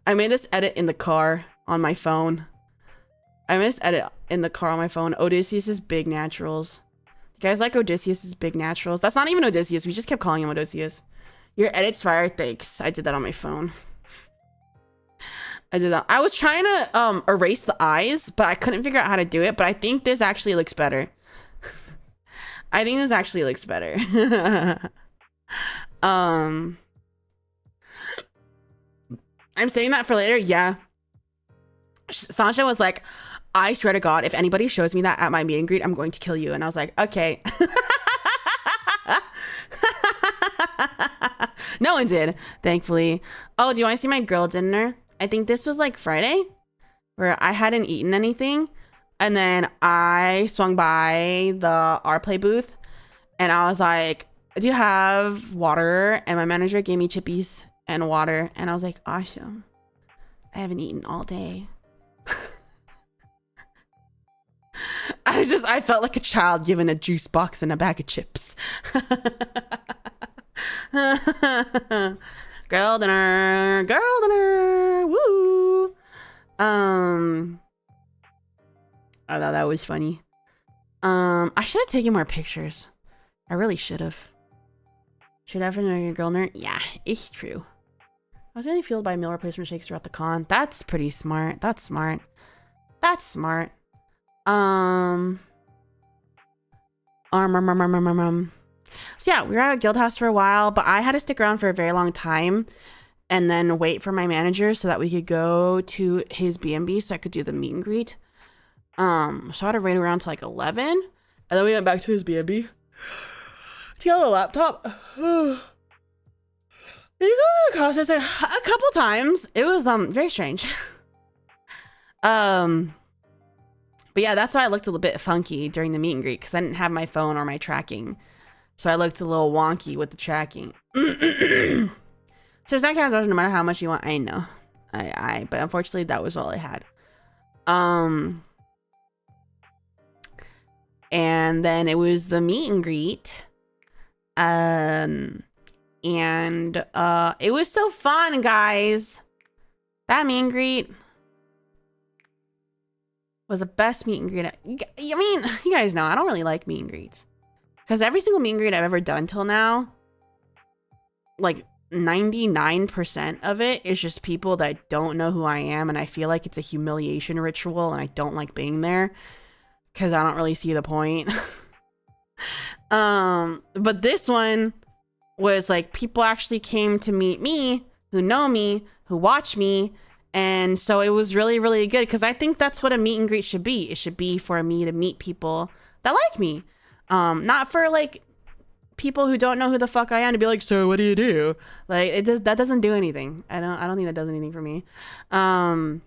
I made this edit in the car on my phone. Odysseus's big naturals. You guys like Odysseus's big naturals? That's not even Odysseus. We just kept calling him Odysseus. Your edit's fire. Thanks. I did that on my phone. I did that. I was trying to erase the eyes, but I couldn't figure out how to do it. But I think this actually looks better. I'm saying that for later. Yeah. Sasha was like, I swear to God, if anybody shows me that at my meet and greet, I'm going to kill you. And I was like, okay. No one did, thankfully. Oh, do you want to see my girl dinner? I think this was like Friday where I hadn't eaten anything. And then I swung by the RPlay booth and I was like, do you have water? And my manager gave me chippies and water. And I was like, awesome. I haven't eaten all day. I felt like a child given a juice box and a bag of chips. Girl dinner, woo. I thought that was funny. I should have taken more pictures. I really should have. Should have for your girl nerd? Yeah, it's true. I was really fueled by meal replacement shakes throughout the con. That's pretty smart. That's smart. So yeah, we were at Guild House for a while, but I had to stick around for a very long time and then wait for my manager so that we could go to his B&B so I could do the meet and greet. So I had to wait around to like 11 and then we went back to his B&B to get the laptop. You go to the Costco a couple times. It was very strange. But yeah, that's why I looked a little bit funky during the meet and greet because I didn't have my phone or my tracking. So I looked a little wonky with the tracking. So it's not no matter how much you want. I know. But unfortunately that was all I had. And then it was the meet and greet. And it was so fun, guys. That meet and greet was the best meet and greet. I mean, you guys know I don't really like meet and greets because every single meet and greet I've ever done till now, like 99% of it is just people that don't know who I am, and I feel like it's a humiliation ritual, and I don't like being there because I don't really see the point. But this one was like people actually came to meet me, who know me, who watch me, and so it was really, really good because I think that's what a meet and greet should be. It should be for me to meet people that like me, not for like people who don't know who the fuck I am to be like, so what do you do? Like that doesn't do anything. I don't think that does anything for me. So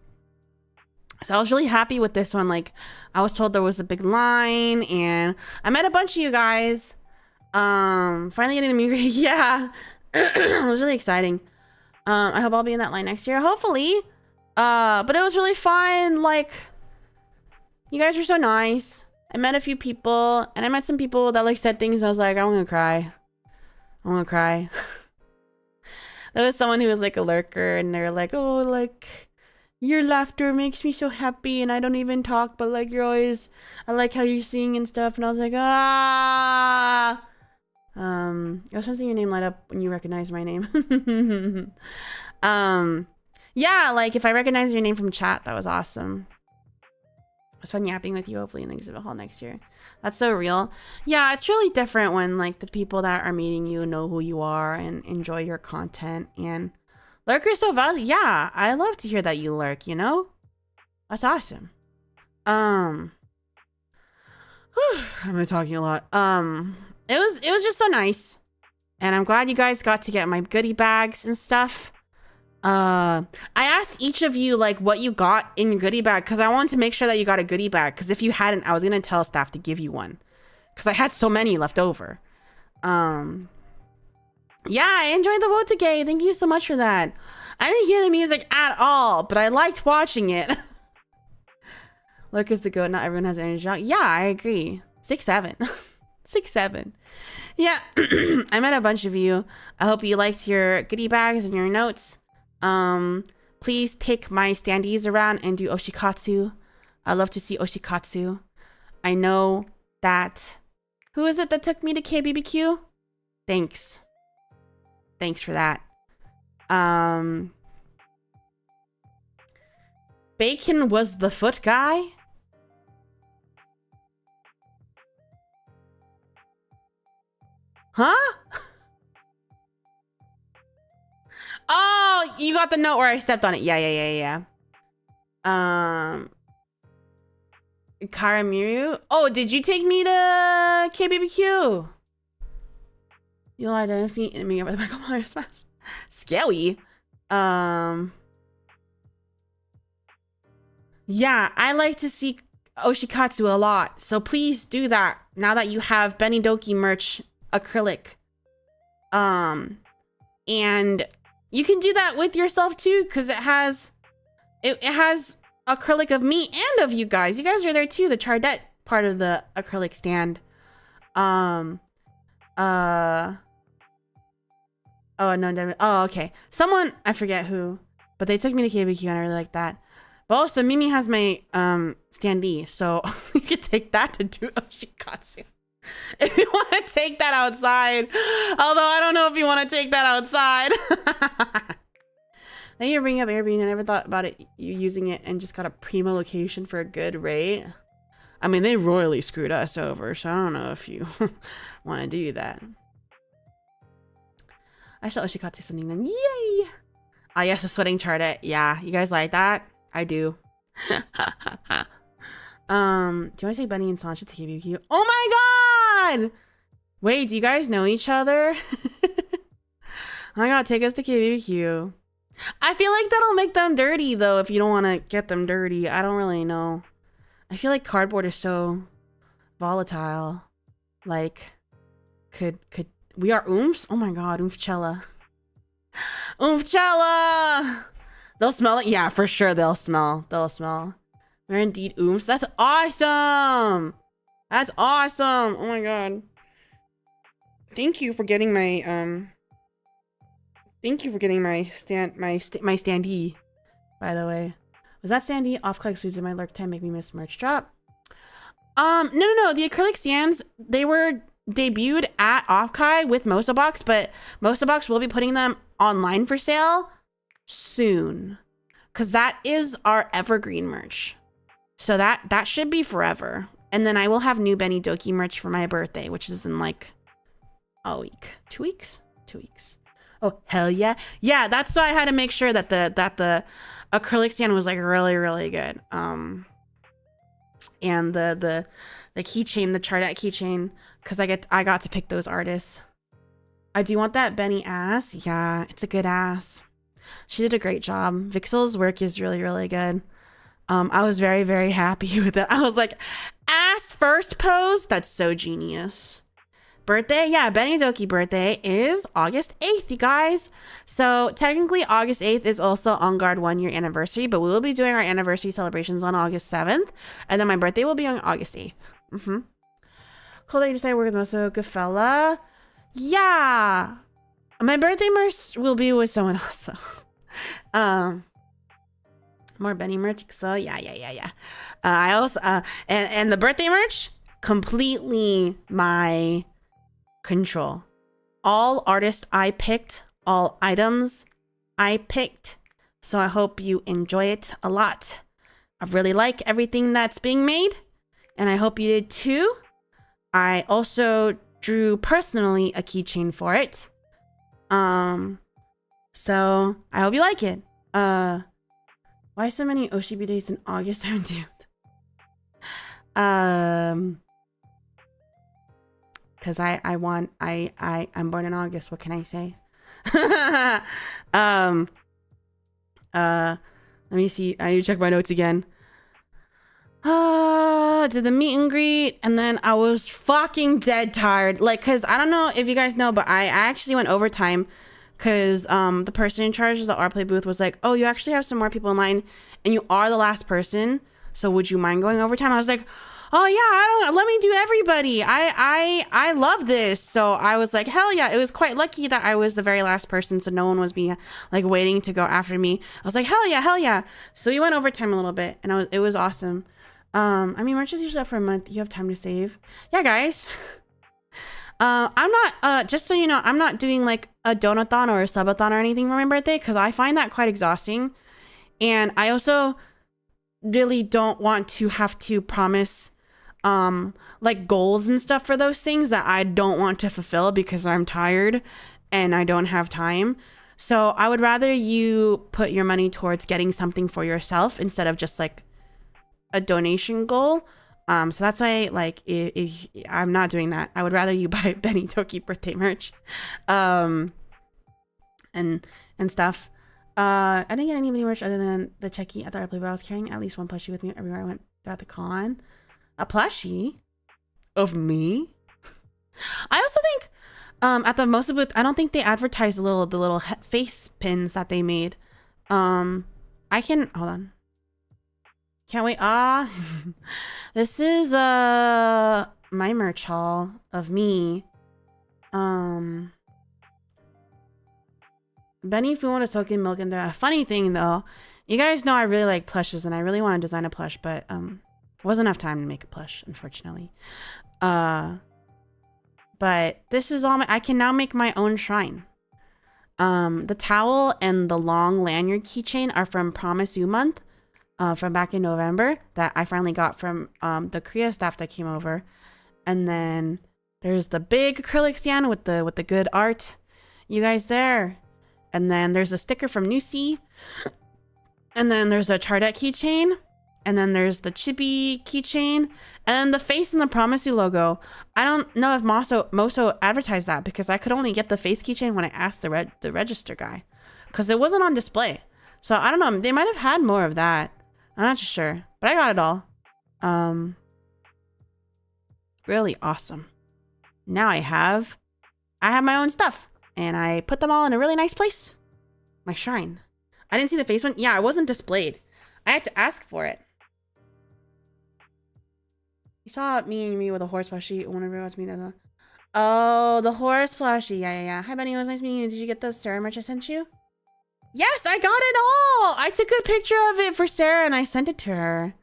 I was really happy with this one. Like I was told there was a big line and I met a bunch of you guys. Finally getting to meet. Yeah. It was really exciting. I hope I'll be in that line next year. Hopefully. But it was really fun. Like you guys were so nice. I met a few people and I met some people that like said things. I was like, I'm gonna cry. I'm gonna cry. There was someone who was like a lurker and they're like, oh, like your laughter makes me so happy and I don't even talk, but like you're always, I like how you sing and stuff. And I was like, ah. I was trying to see your name light up when you recognize my name. Yeah, like if I recognize your name from chat, that was awesome. It was fun yapping with you, hopefully in the exhibit hall next year. That's so real. Yeah, it's really different when like the people that are meeting you know who you are and enjoy your content. And lurkers so valuable. Yeah, I love to hear that you lurk, you know? That's awesome. I've been talking a lot. It was just so nice. And I'm glad you guys got to get my goodie bags and stuff. I asked each of you like what you got in your goodie bag because I wanted to make sure that you got a goodie bag, because if you hadn't, I was gonna tell staff to give you one because I had so many left over. Yeah, I enjoyed the Okey. Thank you so much for that. I didn't hear the music at all, but I liked watching it. Look is the goat. Not everyone has energy. Yeah, I agree. 6'7". 6'7". Yeah, I met a bunch of you. I hope you liked your goodie bags and your notes. Please take my standees around and do oshikatsu. I love to see oshikatsu. I know that. Who is it that took me to KBBQ? Thanks. Thanks for that. Bacon was the foot guy. Huh? Oh, you got the note where I stepped on it. Yeah. Karamiru. Oh, did you take me to KBBQ? You'll identify me over the Michael Myers mask. Scary. Yeah, I like to see oshikatsu a lot. So please do that now that you have Beni Doki merch acrylic. And you can do that with yourself too, because it has acrylic of me and of you guys. You guys are there too, the Chardette part of the acrylic stand. Oh no, oh okay. Someone, I forget who, but they took me to KBQ and I really like that. But also Mimi has my standee, so you could take that to do oshikatsu. If you want to take that outside. Although I don't know if you want to take that outside. Then you're bringing up Airbnb. I never thought about it, you using it and just got a primo location for a good rate. I mean, they royally screwed us over, so I don't know if you want to do that. I shall oshikatsu something then. Yay! Ah, yes, the sweating Chardette. Yeah, you guys like that? I do. Do you want to take Benny and Sancha to KBQ? Oh my god! Wait, do you guys know each other? Oh my god, take us to KBQ. I feel like that'll make them dirty though, if you don't want to get them dirty. I don't really know. I feel like cardboard is so volatile. Like, could we are oomphs? Oh my god, oomph-chella. Oomph-chella! They'll smell it? Yeah, for sure they'll smell. We're indeed oomphs. That's awesome! That's awesome! Oh my god. Thank you for getting my standee, by the way. Was that standee? Offkai exclusive my lurk time make me miss merch drop. No. The acrylic stands, they were debuted at Offkai with Mosobox, but Mosobox will be putting them online for sale soon, because that is our evergreen merch. So that should be forever. And then I will have new Beni Doki merch for my birthday, which is in like a week. 2 weeks? 2 weeks. Oh, hell yeah. Yeah, that's why I had to make sure that the acrylic stand was like really, really good. And the keychain, the Chardet keychain, because I got to pick those artists. I do want that Beni ass. Yeah, it's a good ass. She did a great job. Vixel's work is really, really good. I was very, very happy with it. I was like, ass first pose? That's so genius. Birthday? Yeah, Beni Doki birthday is August 8th, you guys. So technically August 8th is also ENGuard 1 year anniversary, but we will be doing our anniversary celebrations on August 7th. And then my birthday will be on August 8th. Cool that you decided to work with Moso. Good fella. Yeah. My birthday merch will be with someone else, so. More Beni merch. So yeah. I also and the birthday merch, completely my control. All artists I picked, all items I picked. So I hope you enjoy it a lot. I really like everything that's being made, and I hope you did too. I also drew personally a keychain for it. So I hope you like it. Why so many Oshibi days in August 17th? Cause I'm born in August. What can I say? Let me see. I need to check my notes again. Did the meet and greet, and then I was fucking dead tired. Like, cause I don't know if you guys know, but I actually went overtime. Because the person in charge of the art play booth was like, oh, you actually have some more people in line and you are the last person, so would you mind going overtime? I was like, oh yeah, let me do everybody. I love this. So I was like, hell yeah. It was quite lucky that I was the very last person, so no one was like waiting to go after me. I was like, hell yeah. So we went overtime a little bit, and it was awesome. I mean, merch is usually up for a month. You have time to save. Yeah, guys. I'm not, just so you know, I'm not doing like a donathon or a subathon or anything for my birthday, because I find that quite exhausting. And I also really don't want to have to promise like goals and stuff for those things that I don't want to fulfill because I'm tired and I don't have time. So I would rather you put your money towards getting something for yourself instead of just like a donation goal. So that's why, like, if I'm not doing that. I would rather you buy Beni Doki birthday merch, and stuff. I didn't get any Beni merch other than the Chucky at the art play, but I was carrying at least one plushie with me everywhere I went throughout the con. A plushie of me. I also think, at the Mosa booth, I don't think they advertised the little face pins that they made. I can hold on. Can't wait. This is my merch haul of me. Beni Fumoto Token Milk and a funny thing though, you guys know I really like plushes and I really want to design a plush, but wasn't enough time to make a plush, unfortunately. But this is all I can now make my own shrine. The towel and the long lanyard keychain are from PROMISU month. From back in November that I finally got from the Korea staff that came over. And then there's the big acrylic stand with the good art. You guys there. And then there's a sticker from Nusi. And then there's a Chardet keychain. And then there's the Chibi keychain. And the face and the PROMISU logo. I don't know if Moso advertised that because I could only get the face keychain when I asked the register guy. Because it wasn't on display. So I don't know. They might have had more of that. I'm not sure, but I got it all. Really awesome. Now I have my own stuff and I put them all in a really nice place. My shrine. I didn't see the face one. Yeah, it wasn't displayed. I had to ask for it. You saw me with a horse plushie. Whenever it was me. Oh, the horse plushie. Yeah. Hi, Beni. It was nice meeting you. Did you get the Sarah merch I sent you? Yes, I got it all. I took a picture of it for Sarah and I sent it to her.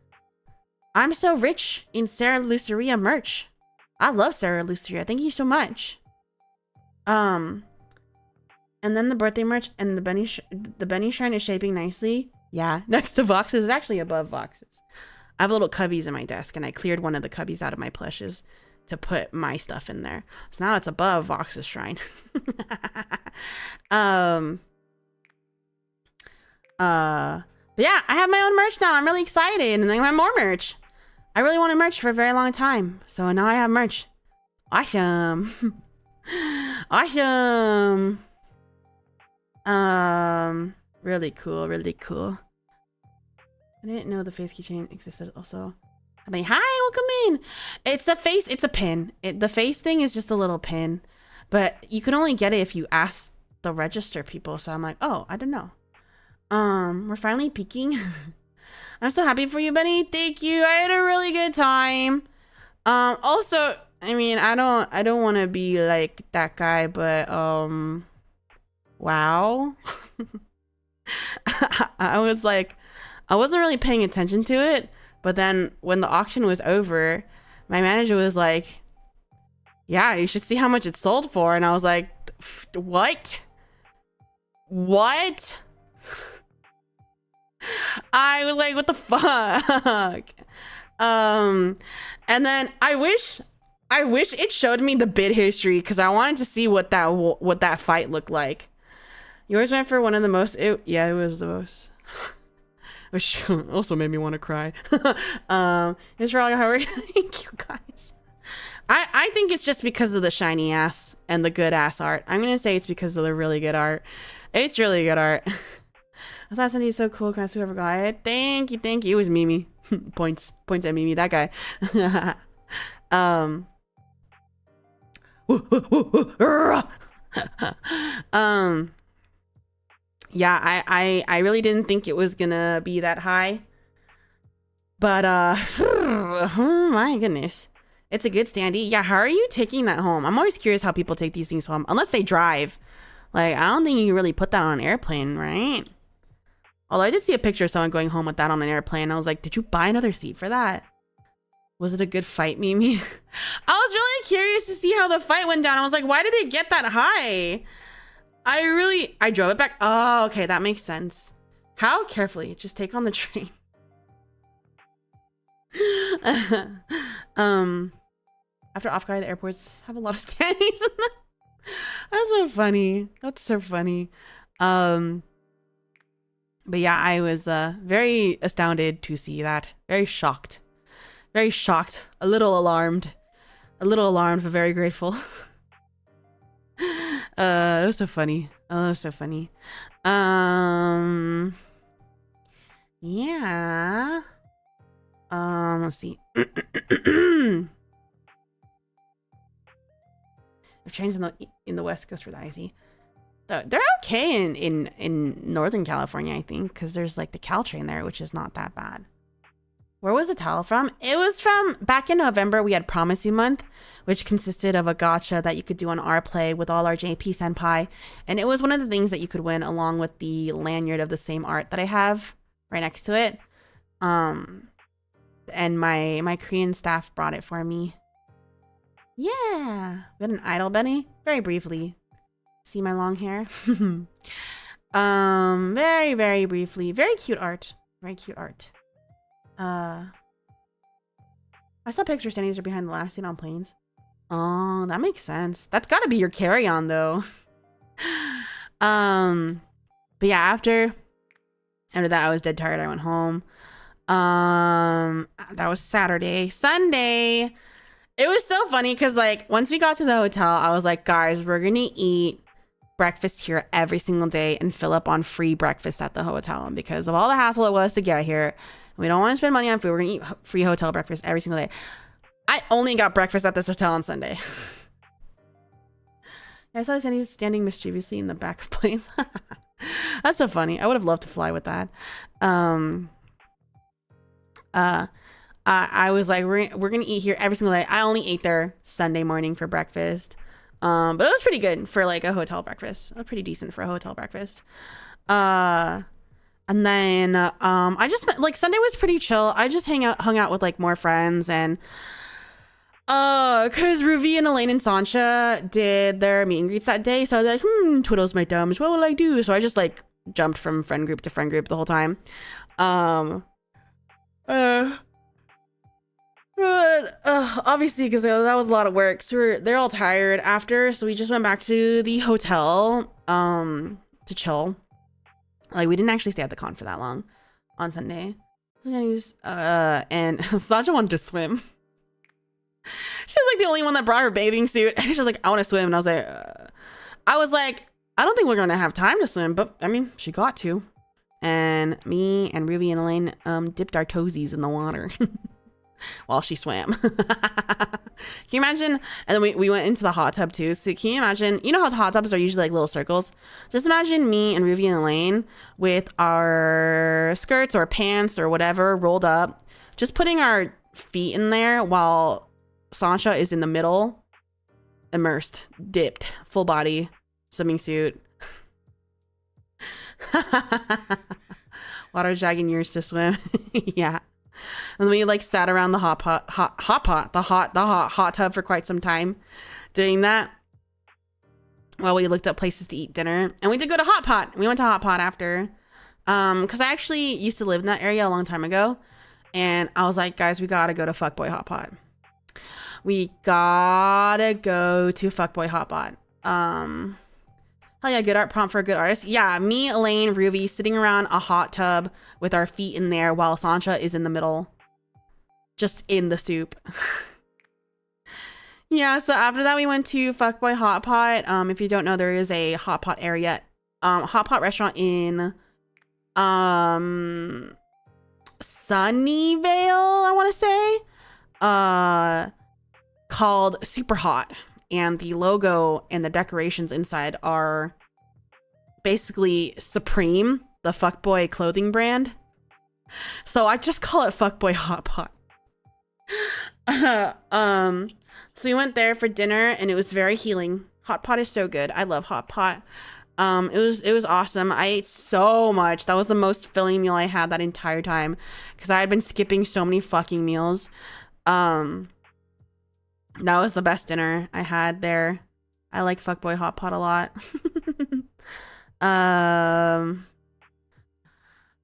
I'm so rich in Sarah Luceria merch. I love Sarah Luceria. Thank you so much. And And then the birthday merch and the Beni shrine is shaping nicely. Yeah, next to boxes, actually above boxes. I have little cubbies in my desk, and I cleared one of the cubbies out of my plushes to put my stuff in there. So now it's above Vox's shrine. But yeah, I have my own merch now. I'm really excited, and then I have more merch. I really wanted merch for a very long time, so now I have merch. Awesome. Awesome. Really cool, really cool. I didn't know the face keychain existed also. I mean, hi, welcome in. It's a face, it's a pin. The face thing is just a little pin, but you can only get it if you ask the register people. So I'm like, oh, I don't know. We're finally peaking. I'm so happy for you, Beni. Thank you. I had a really good time. Also, I mean, I don't want to be like that guy, but wow. I was like, I wasn't really paying attention to it, but then when the auction was over, my manager was like, yeah, you should see how much it sold for. And I was like, what? What? I was like, what the fuck? And then I wish it showed me the bid history, because I wanted to see what that fight looked like. Yours went for one of the most. Yeah, it was the most. Which also made me want to cry. It's for all your hard work. Thank you guys. I think it's just because of the shiny ass and the good ass art. I'm gonna say it's because of the really good art. It's really good art. I thought something so cool. Can I whoever got it? Thank you, thank you. It was Mimi. Points at Mimi. That guy. Yeah, I really didn't think it was gonna be that high, but oh my goodness, it's a good standee. Yeah, how are you taking that home? I'm always curious how people take these things home, unless they drive. Like, I don't think you can really put that on an airplane, right? Although I did see a picture of someone going home with that on an airplane. I was like, did you buy another seat for that? Was it a good fight, Mimi? I was really curious to see how the fight went down. I was like, why did it get that high? I drove it back. Oh, okay, that makes sense. How carefully? Just take on the train. After Offkai, the airports have a lot of standings. That's so funny. That's so funny. But yeah, I was very astounded to see that. Very shocked. Very shocked. A little alarmed. But very grateful. It was so funny. Oh, it was so funny. Yeah. Let's see. If trains in the West Coast for the IC, they're okay in Northern California, I think, because there's like the Caltrain there, which is not that bad. Where was the towel from? It was from back in November. We had PROMISU month, which consisted of a gacha that you could do on our play with all our JP senpai. And it was one of the things that you could win along with the lanyard of the same art that I have right next to it. And my Korean staff brought it for me. Yeah. We had an idol, Beni. Very briefly. See my long hair? Very, very briefly. Very cute art. Very cute art. I saw pics where standings are behind the last seat on planes. Oh, that makes sense. That's gotta be your carry-on though. But yeah, after that I was dead tired. I went home. That was Saturday. Sunday, it was so funny because like once we got to the hotel, I was like, guys, we're gonna eat breakfast here every single day and fill up on free breakfast at the hotel. And because of all the hassle it was to get here, we don't want to spend money on food. We're going to eat free hotel breakfast every single day. I only got breakfast at this hotel on Sunday. I saw Sandy standing mischievously in the back of planes. That's so funny. I would have loved to fly with that. I was like, we're going to eat here every single day. I only ate there Sunday morning for breakfast. But it was pretty good for like a hotel breakfast. It was pretty decent for a hotel breakfast. And then I just like Sunday was pretty chill. I just hung out with like more friends, and Cause Ruby and Elaine and Sancha did their meet and greets that day. So I was like, twiddles my thumbs. What will I do? So I just like jumped from friend group to friend group the whole time. But obviously, because that was a lot of work, so they're all tired after. So we just went back to the hotel to chill. Like, we didn't actually stay at the con for that long on Sunday. And Sasha wanted to swim. She was like the only one that brought her bathing suit. And she was like, I want to swim. And I was like, I don't think we're gonna have time to swim, but I mean, she got to. And me and Ruby and Elaine dipped our toesies in the water while she swam. Can you imagine? And then we went into the hot tub too. So can you imagine, you know how hot tubs are usually like little circles? Just imagine me and Ruby and Elaine with our skirts or pants or whatever rolled up, just putting our feet in there while Sancha is in the middle, immersed, dipped, full body, swimming suit. Water dragging yours to swim. Yeah. And we like sat around the hot tub for quite some time doing that while we looked up places to eat dinner. And we did go to Hot Pot. We went to Hot Pot after. Because I actually used to live in that area a long time ago. And I was like, guys, we gotta go to Fuckboy Hot Pot. We gotta go to Fuckboy Hot Pot. Hell yeah, good art prompt for a good artist. Yeah, me, Elaine, Ruby sitting around a hot tub with our feet in there while Sancha is in the middle. Just in the soup. Yeah, so after that we went to Fuckboy Hot Pot. If you don't know, there is a hot pot area. Hot pot restaurant in Sunnyvale, I want to say. Called Super Hot. And the logo and the decorations inside are basically Supreme, the Fuckboy clothing brand. So I just call it Fuckboy Hot Pot. So we went there for dinner and it was very healing. Hot Pot is so good. I love Hot Pot. It was awesome. I ate so much. That was the most filling meal I had that entire time because I had been skipping so many fucking meals. That was the best dinner I had there. I like Fuckboy Hot Pot a lot.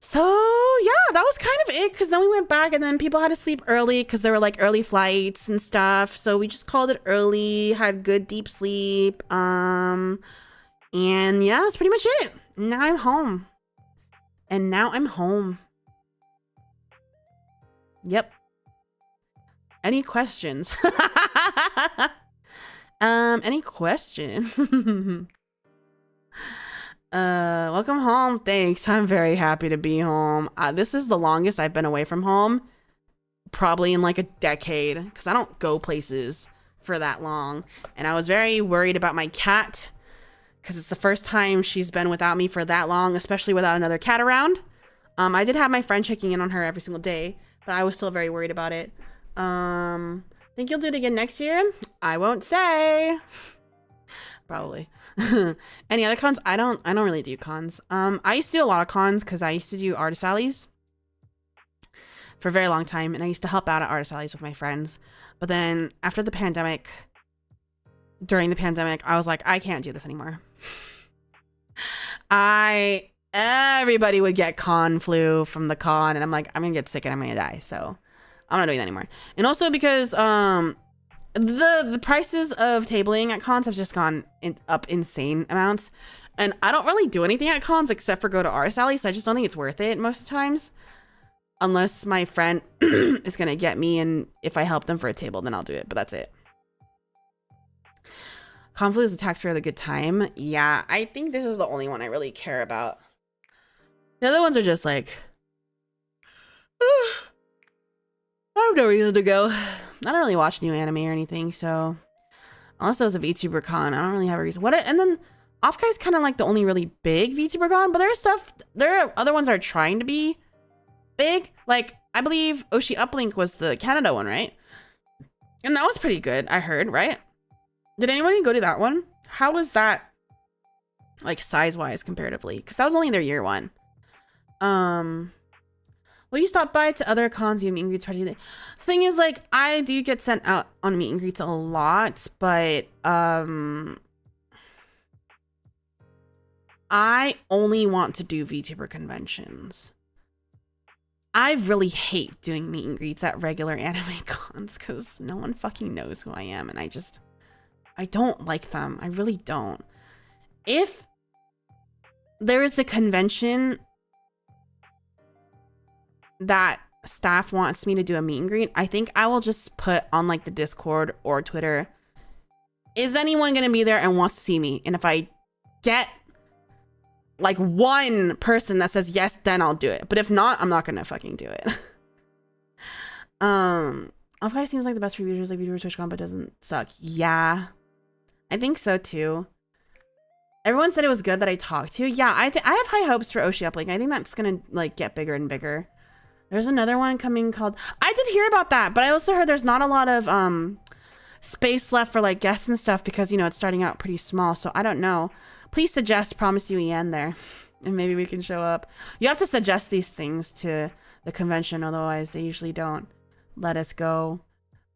So yeah, that was kind of it because then we went back and then people had to sleep early because there were like early flights and stuff. So we just called it early, had good deep sleep. And yeah, that's pretty much it. Now I'm home. Yep. Any questions? Any questions? Welcome home. Thanks. I'm very happy to be home. This is the longest I've been away from home, probably in like a decade, because I don't go places for that long. And I was very worried about my cat, because it's the first time she's been without me for that long, especially without another cat around. I did have my friend checking in on her every single day, but I was still very worried about it. Think you'll do it again next year? I won't say. Probably. Any other cons? I don't really do cons. I used to do a lot of cons because I used to do artist alleys for a very long time, and I used to help out at artist alleys with my friends. But then after the pandemic, during the pandemic, I was like, I can't do this anymore. Everybody would get con flu from the con, and I'm like, I'm gonna get sick and I'm gonna die. So I'm not doing that anymore. And also because the prices of tabling at cons have just gone up insane amounts. And I don't really do anything at cons except for go to artist alley, so I just don't think it's worth it most of the times. Unless my friend is gonna get me, and if I help them for a table, then I'll do it, but that's it. Conflu is a tax for the good time. Yeah, I think this is the only one I really care about. The other ones are just like, I have no reason to go. I don't really watch new anime or anything, so unless there's a VTuber con, I don't really have a reason. And then Offkai is kind of like the only really big VTuber con, but there are other ones that are trying to be big. Like, I believe Oshi Uplink was the Canada one, right? And that was pretty good, I heard, right? Did anybody go to that one? How was that, like, size-wise comparatively? Because that was only their year one. Will you stop by to other cons you meet and greets particularly? The thing is, like, I do get sent out on meet and greets a lot, but I only want to do VTuber conventions. I really hate doing meet and greets at regular anime cons because no one fucking knows who I am, and I don't like them. I really don't. If there is a convention that staff wants me to do a meet and greet, I think I will just put on like the Discord or Twitter, is anyone gonna be there and wants to see me? And if I get like one person that says yes, then I'll do it. But if not, I'm not gonna fucking do it. Offkai seems like the best reviewers, like VTuber TwitchCon, but doesn't suck. Yeah, I think so too. Everyone said it was good that I talked to. Yeah, I have high hopes for Oshi Uplink. I think that's gonna like get bigger and bigger. There's another one coming called, I did hear about that, but I also heard there's not a lot of space left for like guests and stuff because, you know, it's starting out pretty small. So I don't know. Please suggest PROMISU EN there and maybe we can show up. You have to suggest these things to the convention. Otherwise they usually don't let us go.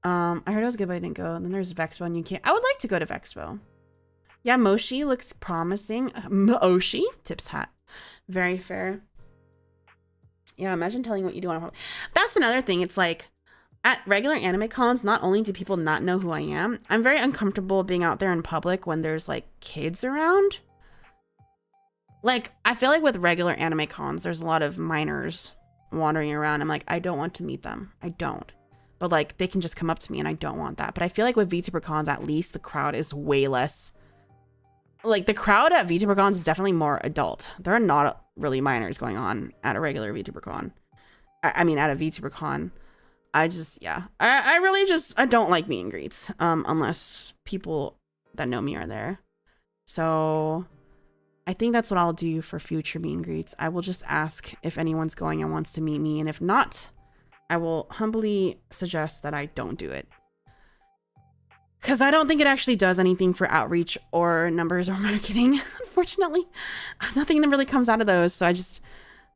I heard it was good, but I didn't go. And then there's Vexpo and you can't. I would like to go to Vexpo. Yeah, Moshi looks promising. Moshi tips hat. Very fair. Yeah, imagine telling what you do on a That's another thing. It's like at regular anime cons, not only do people not know who I am, I'm very uncomfortable being out there in public when there's like kids around. Like, I feel like with regular anime cons, there's a lot of minors wandering around. I'm like, I don't want to meet them. I don't. But like, they can just come up to me and I don't want that. But I feel like with VTuber cons, at least the crowd is way less. Like, the crowd at VTuber cons is definitely more adult. There are not really minors going on at a regular VTuber con. I mean, at a VTuber con. I just, yeah. I really just, I don't like meet and greets. Unless people that know me are there. So, I think that's what I'll do for future meet and greets. I will just ask if anyone's going and wants to meet me. And if not, I will humbly suggest that I don't do it. Because I don't think it actually does anything for outreach or numbers or marketing, unfortunately. Nothing that really comes out of those. So I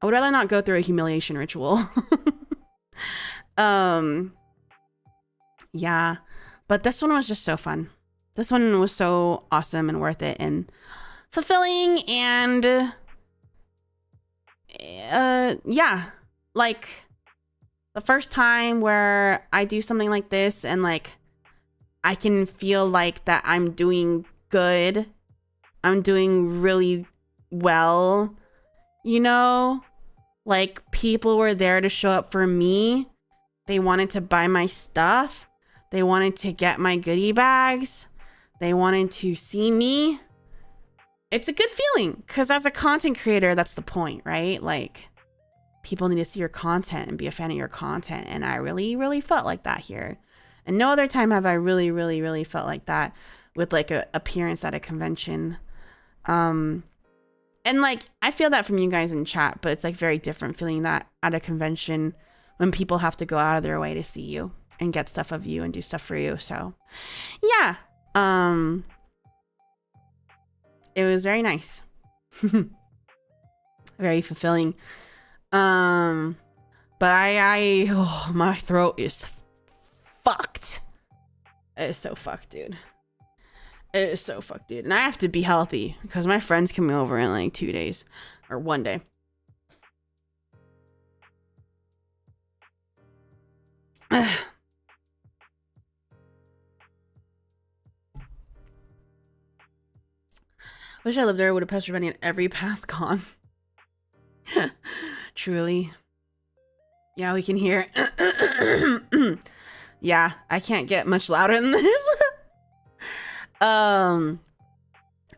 would rather not go through a humiliation ritual. Yeah. But this one was just so fun. This one was so awesome and worth it and fulfilling and yeah. Like the first time where I do something like this and like I can feel like that I'm doing good. I'm doing really well. You know, like people were there to show up for me. They wanted to buy my stuff. They wanted to get my goodie bags. They wanted to see me. It's a good feeling because as a content creator, that's the point, right? Like people need to see your content and be a fan of your content. And I really, really felt like that here. And no other time have I really, really, really felt like that with like a appearance at a convention. And like, I feel that from you guys in chat, but it's like very different feeling that at a convention when people have to go out of their way to see you and get stuff of you and do stuff for you. So yeah, it was very nice. Very fulfilling. But my throat is fucked. It is so fucked, dude. It is so fucked, dude. And I have to be healthy because my friend's coming over in like 2 days or 1 day. Wish I lived there. Would have pestered Beni at every past con. Truly. Yeah, we can hear. Yeah, I can't get much louder than this. I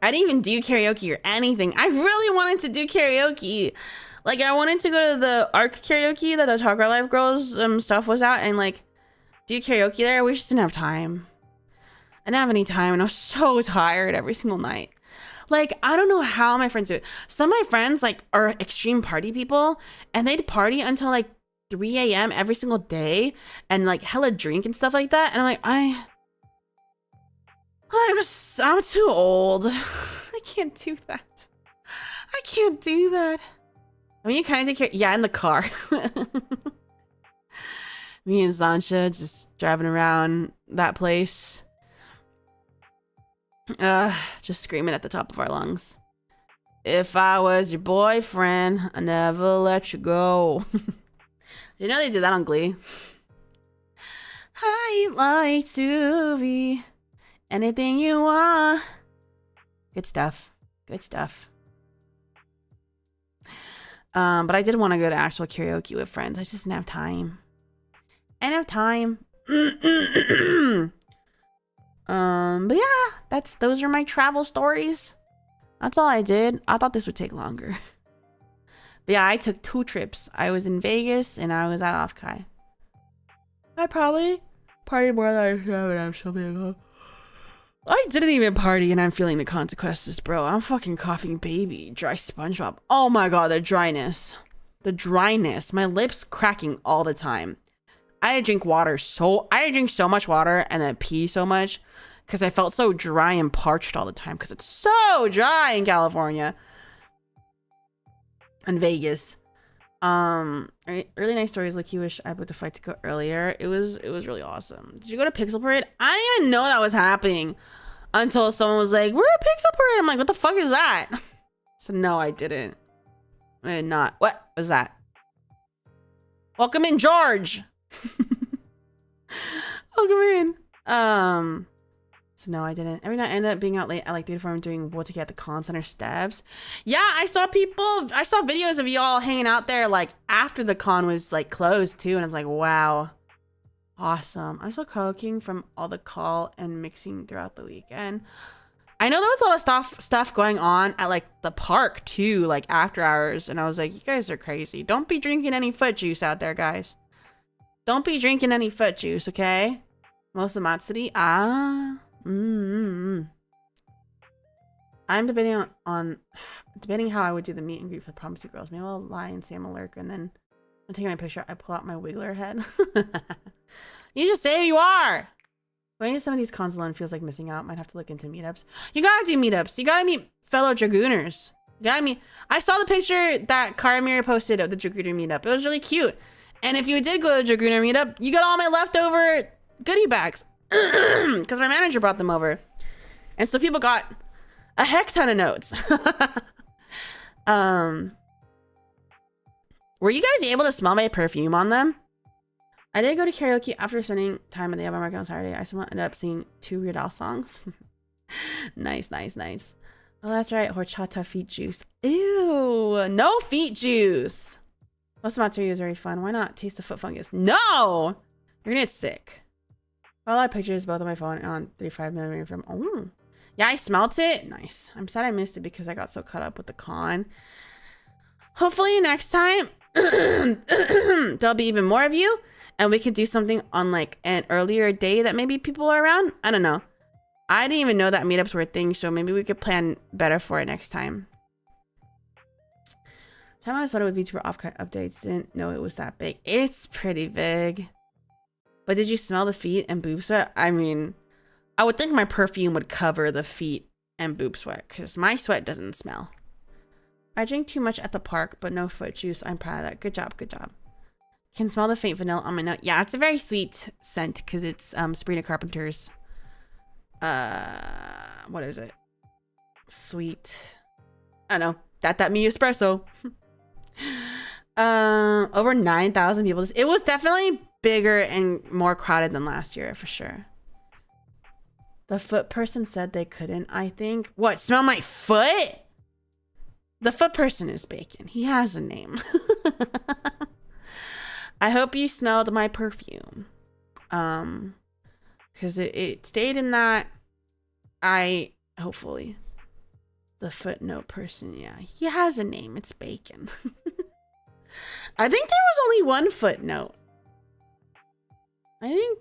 didn't even do karaoke or anything. I really wanted to do karaoke. Like, I wanted to go to the ARC karaoke that the Talk Our Life Girls stuff was at and like do karaoke there. We just didn't have time. I didn't have any time and I was so tired every single night. Like, I don't know how my friends do it. Some of my friends like are extreme party people and they'd party until like 3 a.m. every single day and like hella drink and stuff like that. And I'm like, I'm too old. I can't do that. I can't do that. I mean, you kind of take care. Yeah, in the car. Me and Sancha just driving around that place. Just screaming at the top of our lungs. If I was your boyfriend, I never let you go. You know they did that on Glee. I'd like to be anything you want. Good stuff. Good stuff. But I did want to go to actual karaoke with friends. I just didn't have time. I didn't have time. But yeah, those are my travel stories. That's all I did. I thought this would take longer. But yeah, I took 2 trips. I was in Vegas and I was at Offkai. I probably partied more than I should, and I'm so big. I didn't even party and I'm feeling the consequences, bro. I'm fucking coughing baby. Dry SpongeBob. Oh my god, the dryness. The dryness. My lips cracking all the time. I had to drink water I had to drink so much water and then pee so much because I felt so dry and parched all the time because it's so dry in California and Vegas. Really nice stories. Like, you wish I booked a flight to go earlier. It was really awesome. Did you go to Pixel Parade? I didn't even know that was happening until someone was like, we're at Pixel Parade. I'm like, what the fuck is that? So no, I didn't. I did not. What was that? Welcome in, George. Welcome in. So no, I didn't. Every night I ended up being out late at like 3 to 4 doing Wotake at the con center steps. Yeah, I saw videos of y'all hanging out there like after the con was like closed too, and I was like, wow, awesome. I'm still cooking from all the call and mixing throughout the weekend. I know there was a lot of stuff going on at like the park too, like after hours, and I was like, you guys are crazy. Don't be drinking any foot juice out there, guys. Don't be drinking any foot juice, okay? Most of Matsuri. I'm debating debating how I would do the meet and greet for the PROMISU girls. Maybe I'll lie and say I'm a lurker, and then I'm taking my picture. I pull out my wiggler head. You just say you are. Going to some of these cons alone feels like missing out. Might have to look into meetups. You gotta do meetups. You gotta meet fellow Dragooners. You gotta meet. I saw the picture that Karamir posted of the Dragooner meetup. It was really cute. And if you did go to Dragooner meetup, you got all my leftover goodie bags. Because my manager brought them over. And so people got a heck ton of notes. Were you guys able to smell my perfume on them? I did go to karaoke after spending time at the Market on Saturday. I somehow ended up singing 2 Weird Al songs. Nice, nice, nice. Oh, that's right. Horchata feet juice. Ew. No feet juice. Most of Matsuri was very fun. Why not taste the foot fungus? No! You're gonna get sick. All our pictures both on my phone and on 35mm from. Oh. Yeah, I smelt it. Nice. I'm sad I missed it because I got so caught up with the con. Hopefully next time there'll be even more of you and we could do something on like an earlier day that maybe people are around. I don't know. I didn't even know that meetups were a thing, so maybe we could plan better for it next time. Time I was with VTuber Offkai updates. Didn't know it was that big. It's pretty big. But did you smell the feet and boob sweat? I mean, I would think my perfume would cover the feet and boob sweat because my sweat doesn't smell. I drink too much at the park, but no foot juice. I'm proud of that. Good job, good job. Can smell the faint vanilla on my nose. Yeah, it's a very sweet scent because it's Sabrina Carpenter's. What is it? Sweet. I don't know. That me espresso. Over 9,000 people. It was definitely bigger and more crowded than last year for sure. The foot person said they couldn't. I think. What? Smell my foot? The foot person is Bacon. He has a name. I hope you smelled my perfume. Because it stayed in that. Hopefully. The footnote person, yeah. He has a name. It's Bacon. I think there was only one footnote. I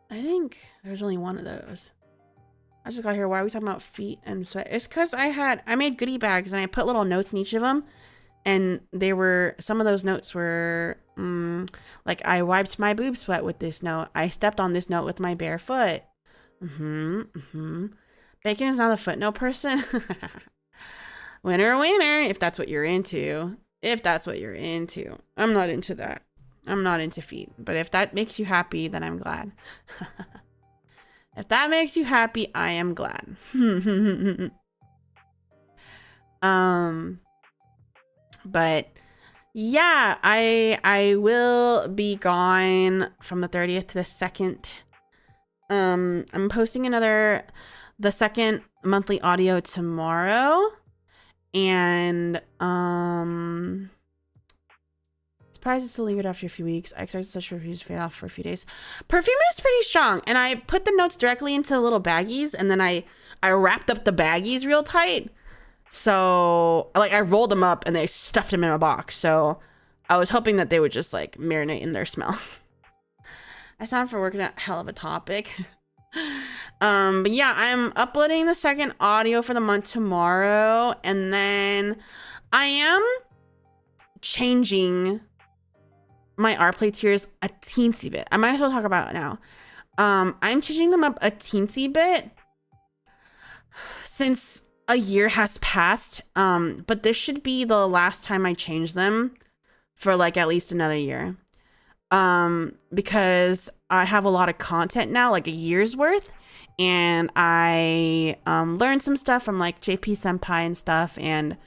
think there's only one of those. I just got here. Why are we talking about feet and sweat? It's because I made goodie bags and I put little notes in each of them. And some of those notes were like, I wiped my boob sweat with this note. I stepped on this note with my bare foot. Bacon is not a footnote person. Winner, winner, if that's what you're into. If that's what you're into. I'm not into that. I'm not into feet. But if that makes you happy, then I'm glad. If that makes you happy, I am glad. But yeah, I will be gone from the 30th to the 2nd. I'm posting the second monthly audio tomorrow. And surprised it's still lingered after a few weeks. I expected such reviews to fade off for a few days. Perfume is pretty strong, and I put the notes directly into little baggies, and then I wrapped up the baggies real tight. So like I rolled them up and they stuffed them in a box. So I was hoping that they would just like marinate in their smell. I sound for working a hell of a topic. But yeah, I'm uploading the second audio for the month tomorrow, and then I am changing my R play tiers a teensy bit. I might as well talk about it now. I'm changing them up a teensy bit since a year has passed. But this should be the last time I change them for like at least another year. Because I have a lot of content now, like a year's worth, and I learned some stuff from like JP Senpai and stuff, and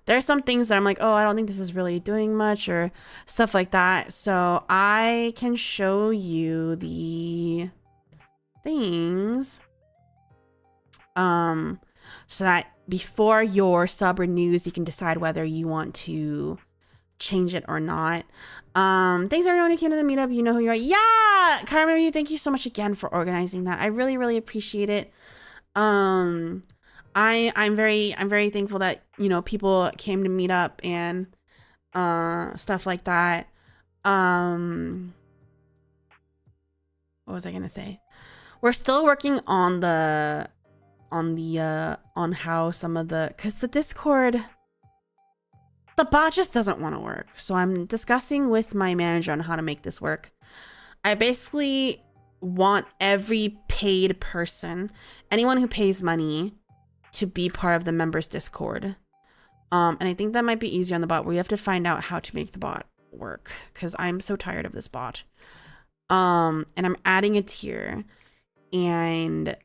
there's some things that I'm like, oh, I don't think this is really doing much or stuff like that. So I can show you the things so that before your sub renews, you can decide whether you want to change it or not. Thanks everyone who came to the meetup. You know who you are. Yeah, Carmen, thank you so much again for organizing that. I really, really appreciate it. I'm very thankful that, you know, people came to meet up and stuff like that. What was I gonna say? We're still working on how some of because the Discord, the bot just doesn't want to work. So I'm discussing with my manager on how to make this work. I basically want every paid person, anyone who pays money, to be part of the members Discord. And I think that might be easier on the bot. We have to find out how to make the bot work because I'm so tired of this bot. And I'm adding a tier, and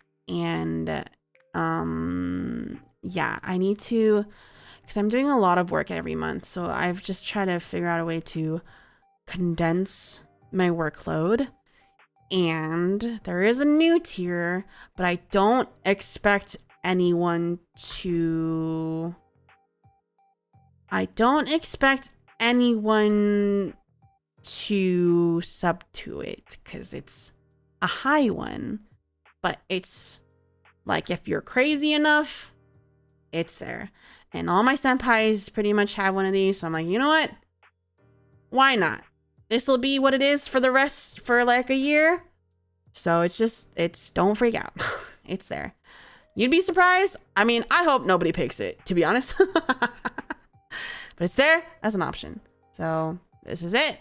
yeah, I need to, because I'm doing a lot of work every month. So I've just tried to figure out a way to condense my workload. And there is a new tier, but I don't expect anyone to sub to it because it's a high one, but it's like if you're crazy enough, it's there. And all my senpais pretty much have one of these, so I'm like, you know what, why not? This will be what it is for the rest for like a year. So it's don't freak out. It's there. You'd be surprised. I mean, I hope nobody picks it, to be honest. But it's there as an option. So this is it.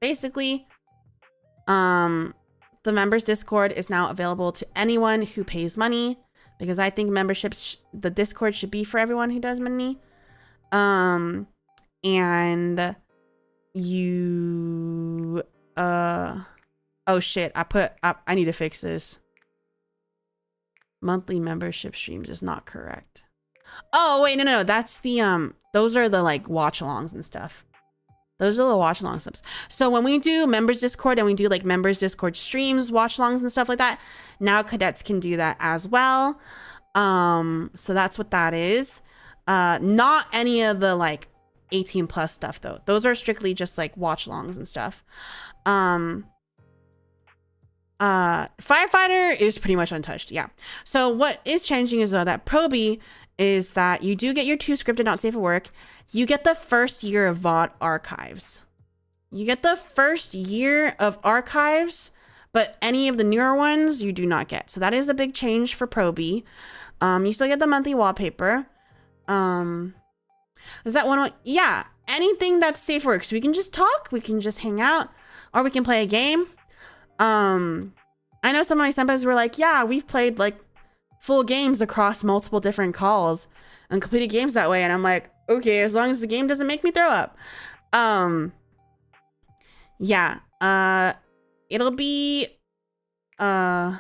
Basically, the members Discord is now available to anyone who pays money, because I think memberships, the Discord should be for everyone who does money. And you, oh shit, I need to fix this. Monthly membership streams is not correct. Oh wait, no, that's the those are the like watch alongs and stuff. Those are the watch along subs. So when we do members Discord and we do like members Discord streams, watch alongs and stuff like that, now cadets can do that as well. So that's what that is. Not any of the like 18 plus stuff though. Those are strictly just like watch alongs and stuff. Firefighter is pretty much untouched. Yeah. So what is changing is that Proby is that you do get your 2 scripted not safe for work. You get the first year of VOD archives. You get the first year of archives, but any of the newer ones you do not get. So that is a big change for Proby. You still get the monthly wallpaper. Is that one? Yeah. Anything that's safe for work. So we can just talk, we can just hang out, or we can play a game. I know some of my senpais were like, yeah, we've played like full games across multiple different calls and completed games that way. And I'm like, okay, as long as the game doesn't make me throw up. Yeah. It'll be, why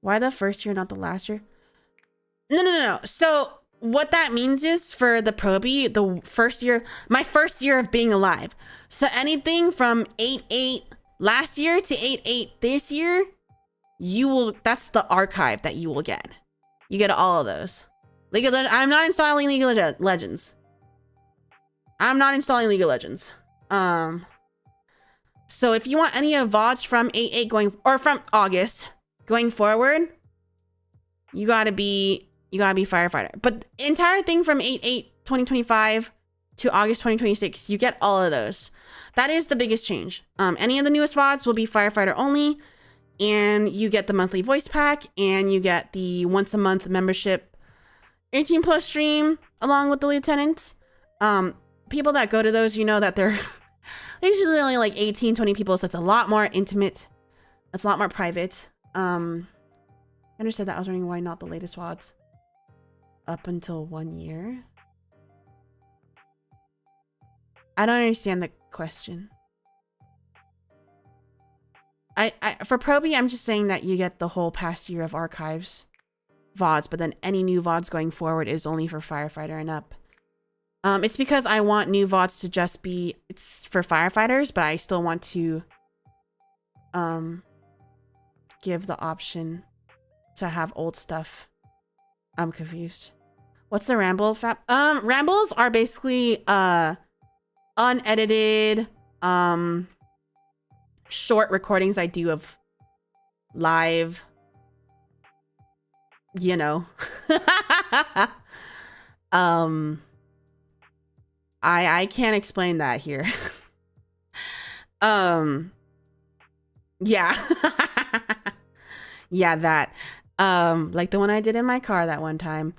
the first year, not the last year? No. So what that means is for the Proby, the first year, my first year of being alive. So anything from 8.8 last year to 8.8 this year, that's the archive that you will get. You get all of those. I'm not installing League of Legends. I'm not installing League of Legends. So if you want any of VODs from 8.8 or from August going forward, you gotta be firefighter. But the entire thing from 8/8/2025 to August 2026, you get all of those. That is the biggest change. Any of the newest VODs will be firefighter only, and you get the monthly voice pack, and you get the once a month membership 18+ stream along with the lieutenants. People that go to those, you know that they're usually only like 18-20 people, so it's a lot more intimate. It's a lot more private. I understood that. I was wondering why not the latest VODs up until 1 year. I don't understand the question. For Proby, I'm just saying that you get the whole past year of archives VODs, but then any new VODs going forward is only for firefighter and up. It's because I want new VODs to just be, it's for firefighters, but I still want to give the option to have old stuff. I'm confused. What's the ramble? Rambles are basically unedited short recordings I do of live, you know. I can't explain that here. Yeah. Yeah, that. Like the one I did in my car that one time.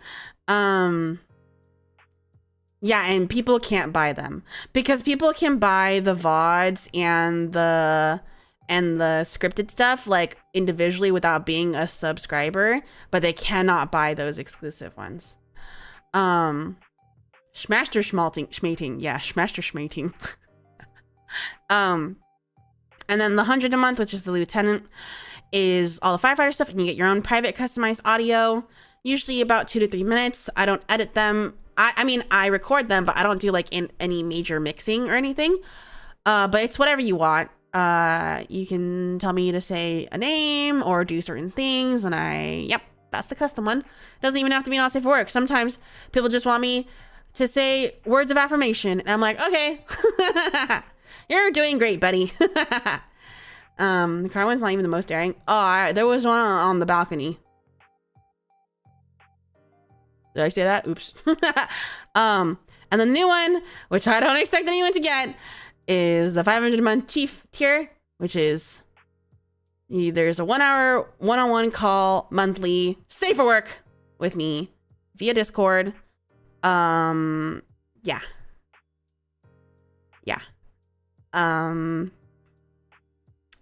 Yeah, and people can't buy them because people can buy the VODs and the scripted stuff like individually without being a subscriber, but they cannot buy those exclusive ones. Schmaster schmating. Yeah, schmaster schmating. And then the 100 a month, which is the lieutenant, is all the firefighter stuff, and you get your own private customized audio, usually about 2 to 3 minutes. I don't edit them. I mean, I record them, but I don't do like any major mixing or anything. But it's whatever you want. You can tell me to say a name or do certain things, and yep, that's the custom one. Doesn't even have to be not safe for work. Sometimes people just want me to say words of affirmation, and I'm like, okay, you're doing great, buddy. The car one's not even the most daring. Oh, there was one on the balcony. Did I say that? Oops. And the new one, which I don't expect anyone to get, is the 500 a month chief tier, which is there's a 1 hour one-on-one call monthly, safe for work with me via Discord. Yeah.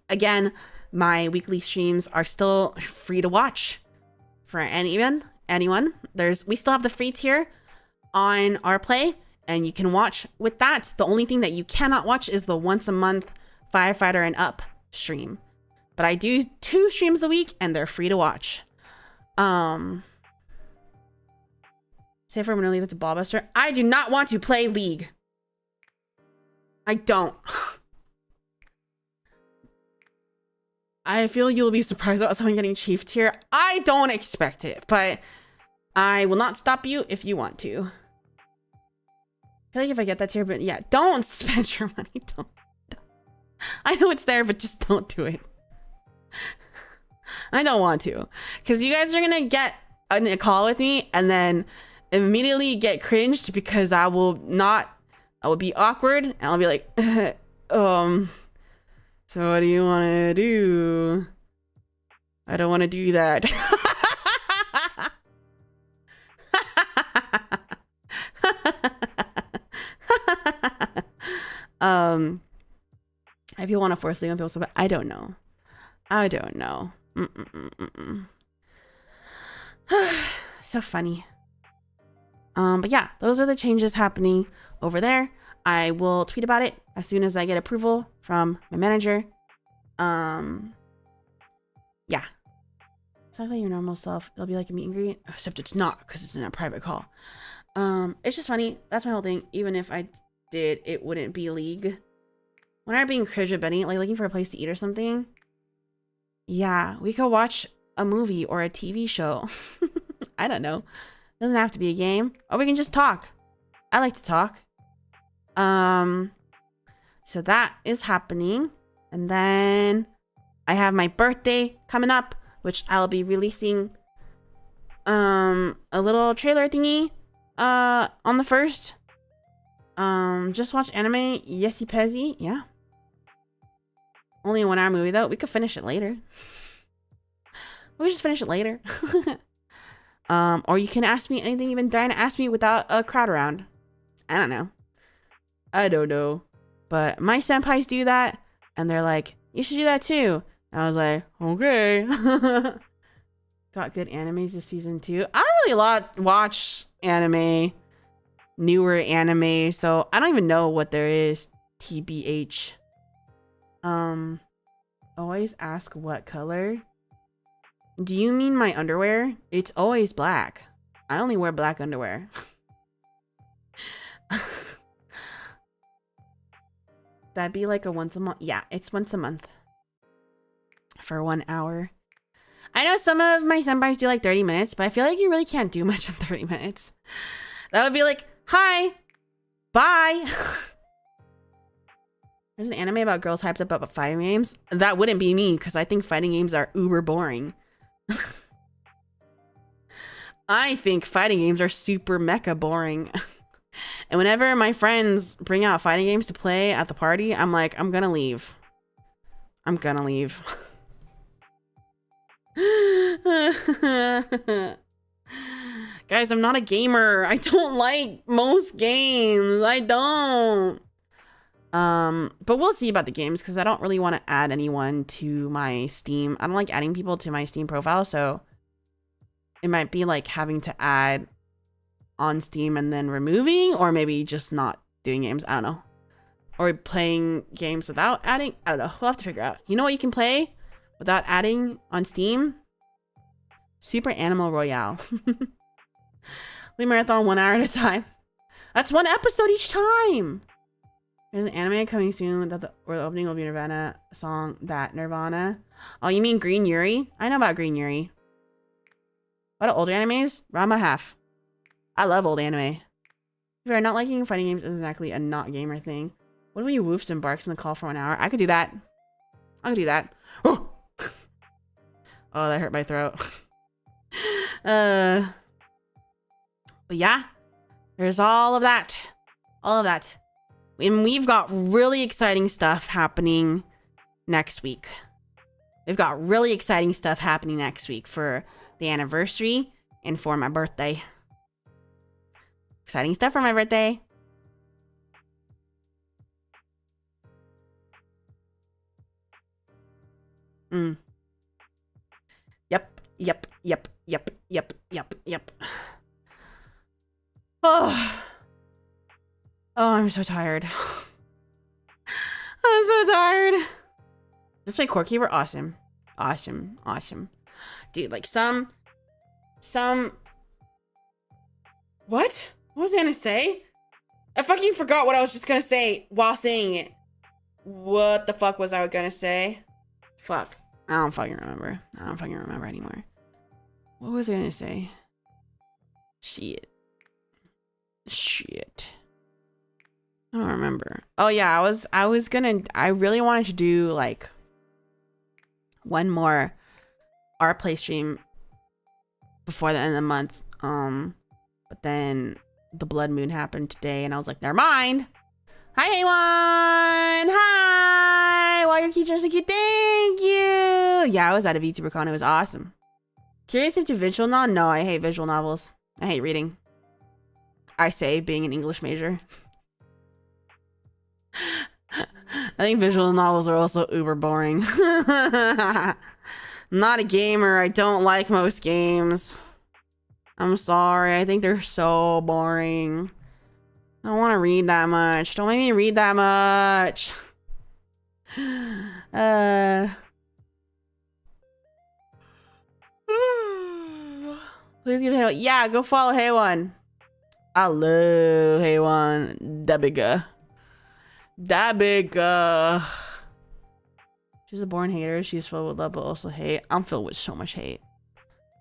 Again, my weekly streams are still free to watch for anyone. We still have the free tier on our play, and you can watch with that. The only thing that you cannot watch is the once a month firefighter and up stream. But I do 2 streams a week, and they're free to watch. Say for a minute, that's a ballbuster. I do not want to play League. I don't. I feel you'll be surprised about someone getting chief tier. I don't expect it, but I will not stop you if you want to. I feel like if I get that tier, but yeah, don't spend your money. Don't. I know it's there, but just don't do it. I don't want to, because you guys are gonna get a call with me and then immediately get cringed because I will be awkward and I'll be like, so what do you want to do? I don't want to do that. If you want to force leave on people, but I don't know. so funny. But yeah, those are the changes happening over there. I will tweet about it as soon as I get approval from my manager. Yeah. It's not like your normal self. It'll be like a meet and greet, except it's not because it's in a private call. It's just funny. That's my whole thing. Even if I did, it wouldn't be league. When I'm being cringe with Benny, like looking for a place to eat or something. Yeah, we could watch a movie or a TV show. I don't know. Doesn't have to be a game. Or we can just talk. I like to talk. So that is happening. And then I have my birthday coming up, which I'll be releasing a little trailer thingy on the 1st. Just watch anime, yesy pezzy. Yeah. Only a 1 hour movie though. We could finish it later. We could just finish it later. Or you can ask me anything you've been dying to ask me without a crowd around. I don't know. But my senpais do that, and they're like, you should do that too. And I was like, okay. Got good animes this season too. I don't really watch anime, newer anime, so I don't even know what there is. TBH. Always ask what color. Do you mean my underwear? It's always black. I only wear black underwear. That'd be like a once a month. Yeah, it's once a month. For 1 hour. I know some of my senpais do like 30 minutes, but I feel like you really can't do much in 30 minutes. That would be like, hi, bye. There's an anime about girls hyped up about fighting games. That wouldn't be me, because I think fighting games are uber boring. I think fighting games are super mecha boring. And whenever my friends bring out fighting games to play at the party, I'm like, I'm gonna leave. I'm gonna leave. Guys, I'm not a gamer. I don't like most games. I don't. But we'll see about the games, because I don't really want to add anyone to my Steam. I don't like adding people to my Steam profile, so it might be like having to add on Steam and then removing, or maybe just not doing games. I don't know. Or playing games without adding. I don't know. We'll have to figure out. You know what you can play without adding on Steam? Super Animal Royale. We marathon 1 hour at a time. That's 1 episode each time. There's an anime coming soon where the opening will be Nirvana song. That Nirvana. Oh, you mean Green Yuri? I know about Green Yuri. What are older animes? Rama half. I love old anime. If you're not liking fighting games, is exactly a not gamer thing. What if we woofs and barks in the call for 1 hour? I could do that. I could do that. Oh, oh, that hurt my throat. But yeah, there's all of that. All of that. And we've got really exciting stuff happening next week. We've got really exciting stuff happening next week for the anniversary and for my birthday. Exciting stuff for my birthday. Yep. Oh, I'm so tired. I'm so tired. Just play Corky were awesome. Awesome. Dude, like some... What? What was I gonna say? I fucking forgot what I was just gonna say while saying it. What the fuck was I gonna say? Fuck. I don't fucking remember. I don't fucking remember anymore. What was I gonna say? Shit. I don't remember. Oh yeah, I really wanted to do like one more our play stream before the end of the month. But then the blood moon happened today and I was like, never mind. Hi Haywan! Hi! Why your keychains so cute? Thank you! Yeah, I was at a VTuberCon. It was awesome. Curious if to visual novel? No, I hate visual novels. I hate reading. I say, being an English major. I think visual novels are also uber boring. Not a gamer. I don't like most games. I'm sorry. I think they're so boring. I don't want to read that much. Don't make me read that much. Please give Hey1. Yeah, go follow Hey1. I love Hey1. That big. She's a born hater. She's filled with love, but also hate. I'm filled with so much hate.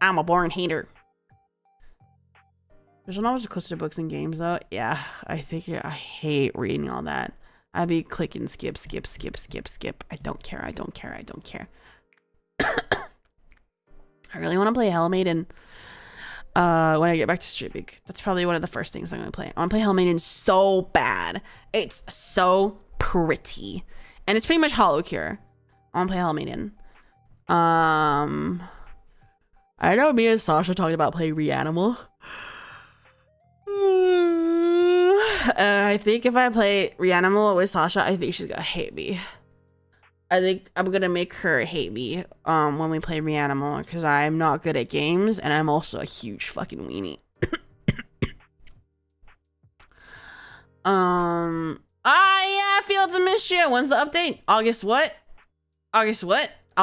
I'm a born hater. There's not always closer to books and games, though. Yeah, I hate reading all that. I'd be clicking skip. I don't care. I really want to play Hellmaiden when I get back to streaming. That's probably one of the first things I'm going to play. I want to play Hellmaiden so bad. It's so pretty. And it's pretty much Hollow Cure. I want to play Hellmaiden. I know me and Sasha talked about playing Reanimal. I think if I play Reanimal with Sasha, I think she's gonna hate me. I think I'm gonna make her hate me when we play Reanimal, because I'm not good at games and I'm also a huge fucking weenie. Yeah, Fields of Mystery. When's the update? August what? I'll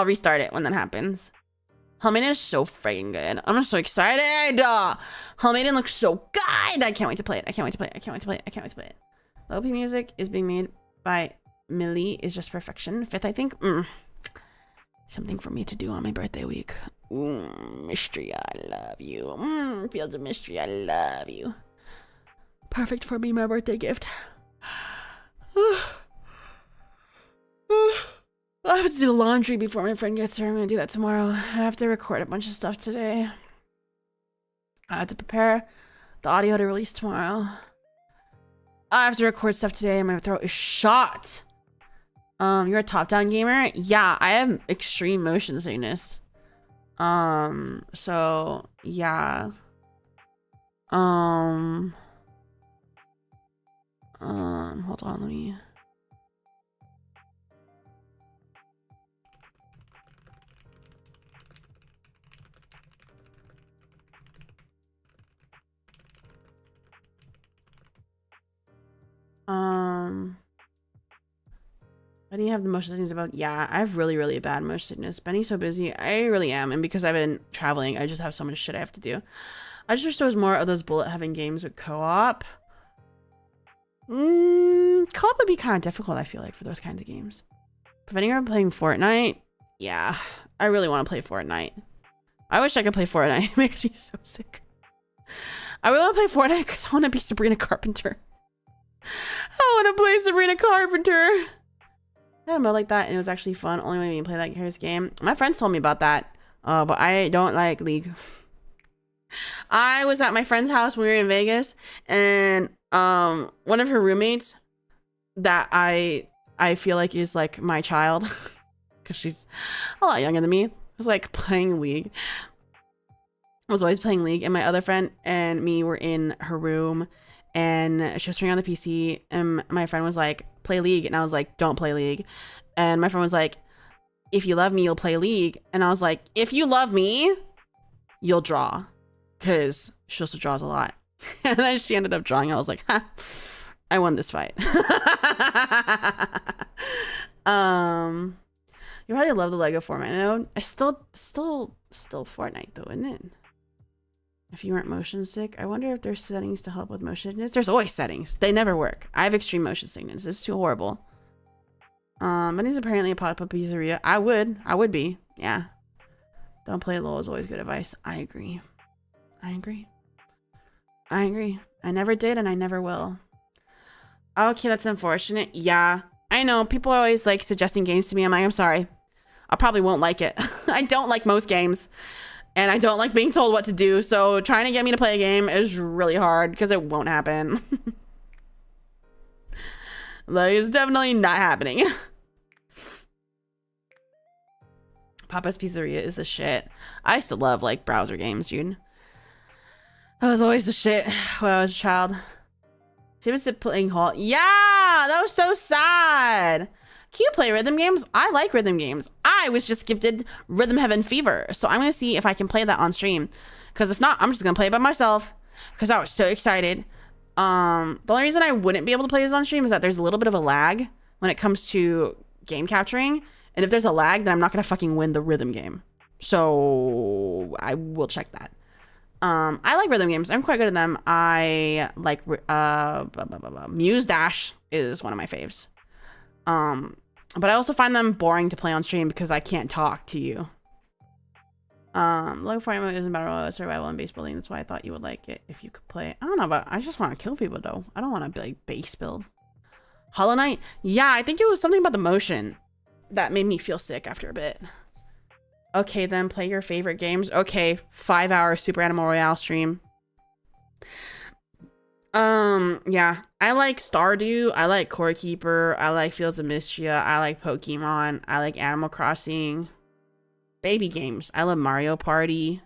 restart it when that happens. Hellmaiden is so freaking good. I'm so excited. Hellmaiden looks so good. I can't wait to play it. I can't wait to play it. The OP music is being made by Millie is just perfection. 5th, I think. Something for me to do on my birthday week. Mystery, I love you. Fields of Mystery, I love you. Perfect for me, my birthday gift. I have to do laundry before my friend gets here. I'm gonna do that tomorrow. I have to record a bunch of stuff today. I have to prepare the audio to release tomorrow. I have to record stuff today and my throat is shot. You're a top-down gamer? Yeah, I have extreme motion sickness. So yeah. Hold on, let me. Benny have the motion sickness about, yeah, I have really bad motion sickness. Benny's so busy. I really am, and because I've been traveling, I just have so much shit I have to do. I just wish there was more of those bullet heaven games with co-op. Co-op would be kind of difficult, I feel like, for those kinds of games. Preventing her from playing Fortnite? Yeah, I really want to play Fortnite. I wish I could play Fortnite. It makes me so sick. I really want to play Fortnite because I want to be Sabrina Carpenter. I want to play Sabrina Carpenter. I had a mode like that and it was actually fun. Only way we can play that Harris game. My friends told me about that, but I don't like League. I was at my friend's house when we were in Vegas, and one of her roommates that I feel like is like my child because she's a lot younger than me, was like playing League. I was always playing League, and my other friend and me were in her room, and she was turning on the PC, and my friend was like, play League, and I was like, don't play League. And my friend was like, if you love me, you'll play League. And I was like, if you love me, you'll draw, because she also draws a lot. And then she ended up drawing. I was like, ha, I won this fight. You probably love the Lego format. No, I still Fortnite though, isn't it? If you weren't motion sick, I wonder if there's settings to help with motion sickness. There's always settings. They never work. I have extreme motion sickness. It's too horrible. But he's apparently a pop-up pizzeria. I would be. Yeah. Don't play LOL is always good advice. I agree. I never did and I never will. Okay, that's unfortunate. Yeah. I know. People are always like suggesting games to me. I'm like, I'm sorry. I probably won't like it. I don't like most games. And I don't like being told what to do. So trying to get me to play a game is really hard because it won't happen. Like, it's definitely not happening. Papa's Pizzeria is the shit. I used to love like browser games, dude. That was always the shit when I was a child. She was playing Hall. Yeah, that was so sad. Can you play rhythm games? I like rhythm games. I was just gifted Rhythm Heaven Fever. So I'm going to see if I can play that on stream. Because if not, I'm just going to play it by myself. Because I was so excited. The only reason I wouldn't be able to play this on stream is that there's a little bit of a lag when it comes to game capturing. And if there's a lag, then I'm not going to fucking win the rhythm game. So I will check that. I like rhythm games. I'm quite good at them. I like Muse Dash is one of my faves. But I also find them boring to play on stream because I can't talk to you. Lego Fortnite isn't about survival and base building. That's why I thought you would like it if you could play. I don't know, but I just want to kill people though. I don't want to like base build. Hollow Knight? Yeah, I think it was something about the motion that made me feel sick after a bit. Okay, then play your favorite games. Okay, 5-hour Super Animal Royale stream. Yeah, I like Stardew. I like Core Keeper. I like Fields of Mischief. I like Pokemon. I like Animal Crossing. Baby games. I love Mario Party.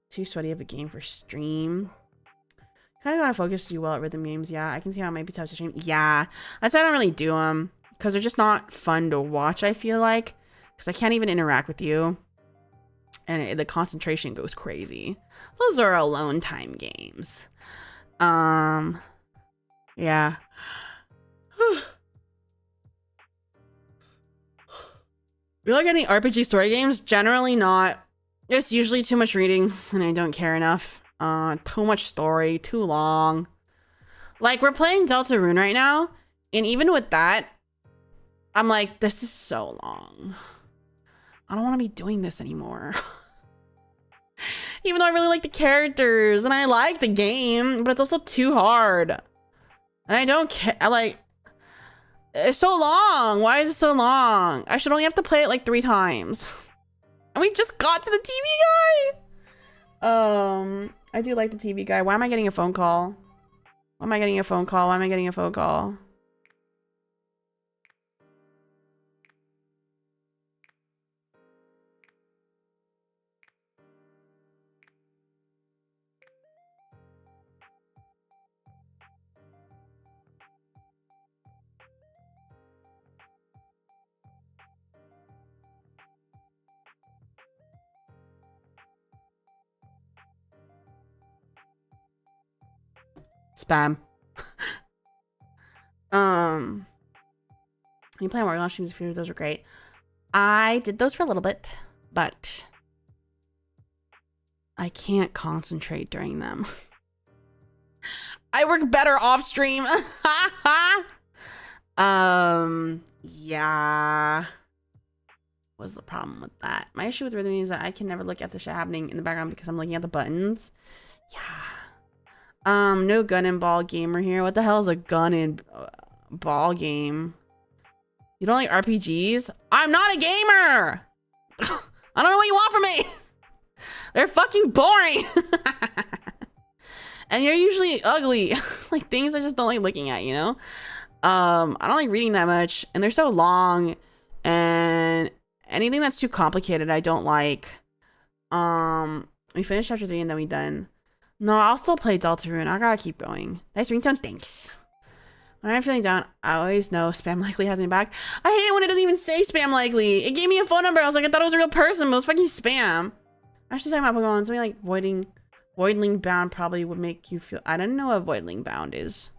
Too sweaty of a game for stream. Kind of gotta focus to do well at rhythm games. Yeah, I can see how it might be tough to stream. Yeah, that's why I don't really do them. Because they're just not fun to watch, I feel like. Because I can't even interact with you. And the concentration goes crazy. Those are alone time games. Yeah. You like any RPG story games? Generally not. It's usually too much reading and I don't care enough. Too much story, too long. Like we're playing Deltarune right now, and even with that, I'm like, this is so long. I don't want to be doing this anymore. Even though I really like the characters and I like the game, but it's also too hard. And I don't care. I like, it's so long. Why is it so long? I should only have to play it like 3 times. And we just got to the TV guy. I do like the TV guy. Why am I getting a phone call? Why am I getting a phone call? Why am I getting a phone call? Spam. You play Mario streams a few, those were great. I did those for a little bit, but I can't concentrate during them. I work better off stream. Yeah. What's the problem with that? My issue with rhythm is that I can never look at the shit happening in the background because I'm looking at the buttons. Yeah. No gun and ball gamer here. What the hell is a gun and ball game? You don't like RPGs? I'm not a gamer! I don't know what you want from me! They're fucking boring! And you're usually ugly. Like things I just don't like looking at, you know? I don't like reading that much, and they're so long, and anything that's too complicated I don't like. We finished chapter 3 and then we done. No, I'll still play Deltarune. I gotta keep going. Nice ringtone, thanks. When I'm feeling down, I always know Spam Likely has me back. I hate it when it doesn't even say Spam Likely. It gave me a phone number. I was like, I thought it was a real person, but it was fucking spam. I was just talking about Pokemon. Something like Voidling Bound probably would make you feel... I don't know what Voidling Bound is.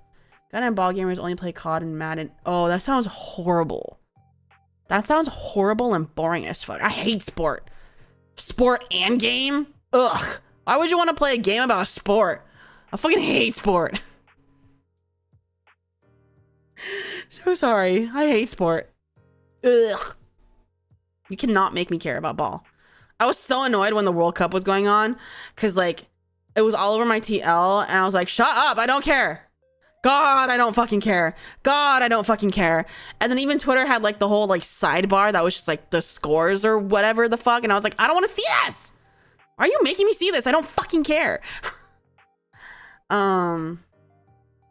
Gun and ball gamers only play COD and Madden. Oh, that sounds horrible. That sounds horrible and boring as fuck. I hate sport. Sport and game? Ugh. Why would you want to play a game about a sport? I fucking hate sport. So sorry. I hate sport. Ugh. You cannot make me care about ball. I was so annoyed when the World Cup was going on because, like, it was all over my TL and I was like, shut up. I don't care. God, I don't fucking care. God, I don't fucking care. And then even Twitter had, like, the whole, like, sidebar that was just, like, the scores or whatever the fuck. And I was like, I don't want to see this. Why are you making me see this? I don't fucking care.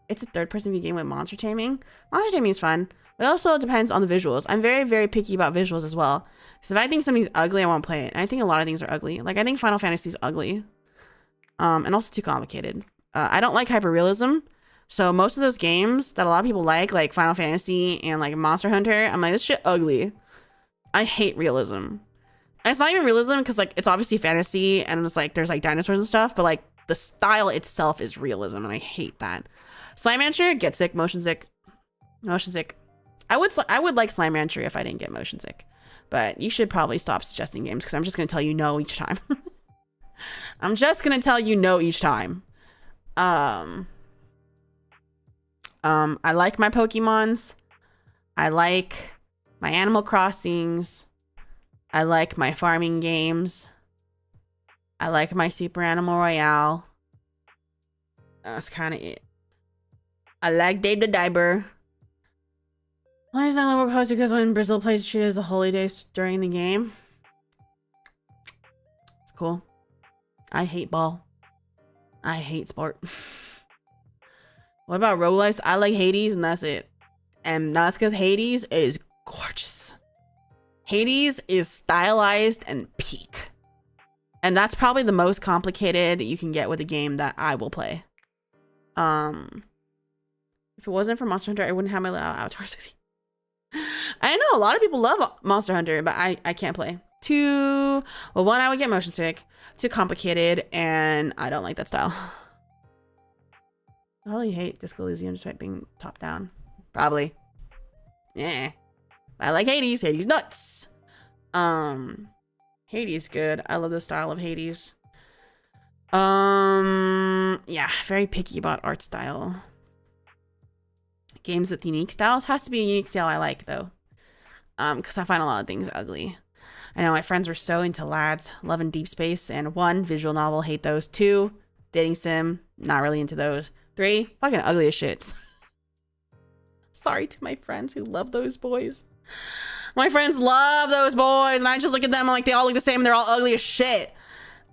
It's a third-person view game with monster taming. Monster taming is fun, but also it depends on the visuals. I'm very, very picky about visuals as well. Because if I think something's ugly, I won't play it. And I think a lot of things are ugly. Like, I think Final Fantasy is ugly. And also too complicated. I don't like hyperrealism. So most of those games that a lot of people like Final Fantasy and, like, Monster Hunter, I'm like, this shit ugly. I hate realism. And it's not even realism because like it's obviously fantasy and it's like there's like dinosaurs and stuff, but like the style itself is realism and I hate that. Slime Rancher, get sick, motion sick. Motion sick. I would like Slime Rancher if I didn't get motion sick. But you should probably stop suggesting games because I'm just gonna tell you no each time. I'm just gonna tell you no each time. I like my Pokemons. I like my Animal Crossings. I like my farming games. I like my Super Animal Royale. That's kind of it. I like Dave the Diver. Why is that level close? Because when Brazil plays treated as a holy day during the game. It's cool. I hate ball. I hate sport. What about roguelikes? I like Hades and that's it. And that's because Hades is gorgeous. Hades is stylized and peak. And that's probably the most complicated you can get with a game that I will play. If it wasn't for Monster Hunter, I wouldn't have my Avatar 60. I know a lot of people love Monster Hunter, but I can't play. Well, one, I would get motion sick. Too complicated, and I don't like that style. I really hate Disco Elysium despite being top down. Probably. Yeah. I like Hades. Hades nuts. Hades good. I love the style of Hades. Yeah, very picky about art style. Games with unique styles has to be a unique style I like though. Because I find a lot of things ugly. I know my friends were so into lads, loving Deep Space, and 1, visual novel, hate those. 2, dating sim, not really into those. 3, fucking ugly as shit. Sorry to my friends who love those boys. My friends love those boys, and I just look at them like they all look the same and they're all ugly as shit.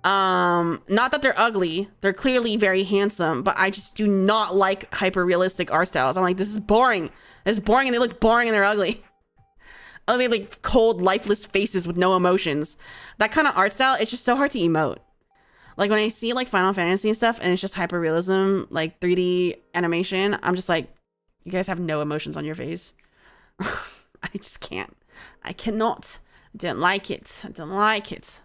Not that they're ugly, they're clearly very handsome, but I just do not like hyper realistic art styles. I'm like, this is boring. It's boring and they look boring and they're ugly. Oh, they like cold, lifeless faces with no emotions. That kind of art style, it's just so hard to emote. Like when I see like Final Fantasy and stuff and it's just hyper realism, like 3D animation, I'm just like, you guys have no emotions on your face. I just can't. I cannot. I didn't like it. I didn't like it.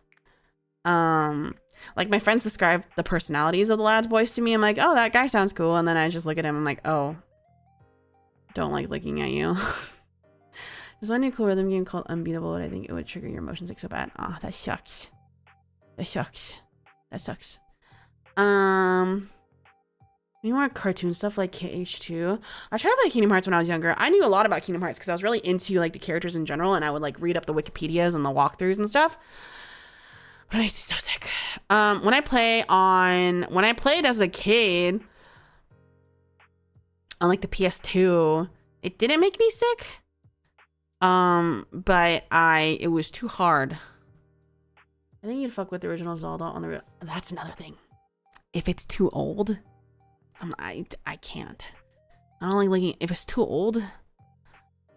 Like my friends describe the personalities of the lads boys to me. I'm like, oh, that guy sounds cool. And then I just look at him. I'm like, oh, don't like looking at you. There's one new cool rhythm game called Unbeatable, and I think it would trigger your emotions like so bad. Ah, that sucks. That sucks. That sucks. Any more cartoon stuff like KH2? I tried to play Kingdom Hearts when I was younger. I knew a lot about Kingdom Hearts because I was really into like the characters in general, and I would like read up the Wikipedias and the walkthroughs and stuff. But I used to be so sick. When I played as a kid on like the PS2, it didn't make me sick. But it was too hard. I think you'd fuck with the original Zelda on the that's another thing. If it's too old, I can't. I don't like looking if it's too old.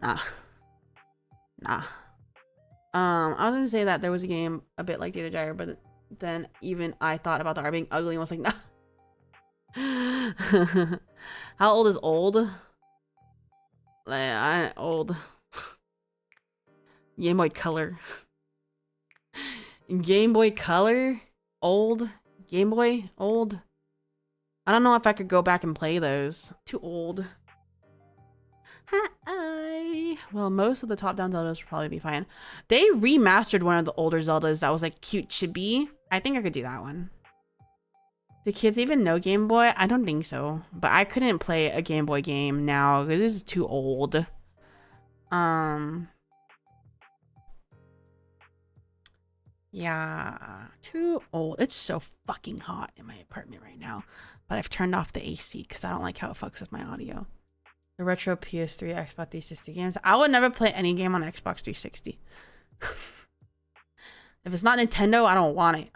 Nah. I was gonna say that there was a game a bit like Data Gyre, but then even I thought about the art being ugly and was like, nah. How old is old? Old. Game Boy Color. Game Boy Color? Old? Game Boy? Old? I don't know if I could go back and play those. Too old. Hi. Well, most of the top-down Zeldas would probably be fine. They remastered one of the older Zeldas that was like cute chibi. I think I could do that one. Do kids even know Game Boy? I don't think so. But I couldn't play a Game Boy game now because this is too old. Yeah, too old. It's so fucking hot in my apartment right now. But I've turned off the AC because I don't like how it fucks with my audio. The retro PS3, Xbox 360 games. I would never play any game on Xbox 360. If it's not Nintendo, I don't want it.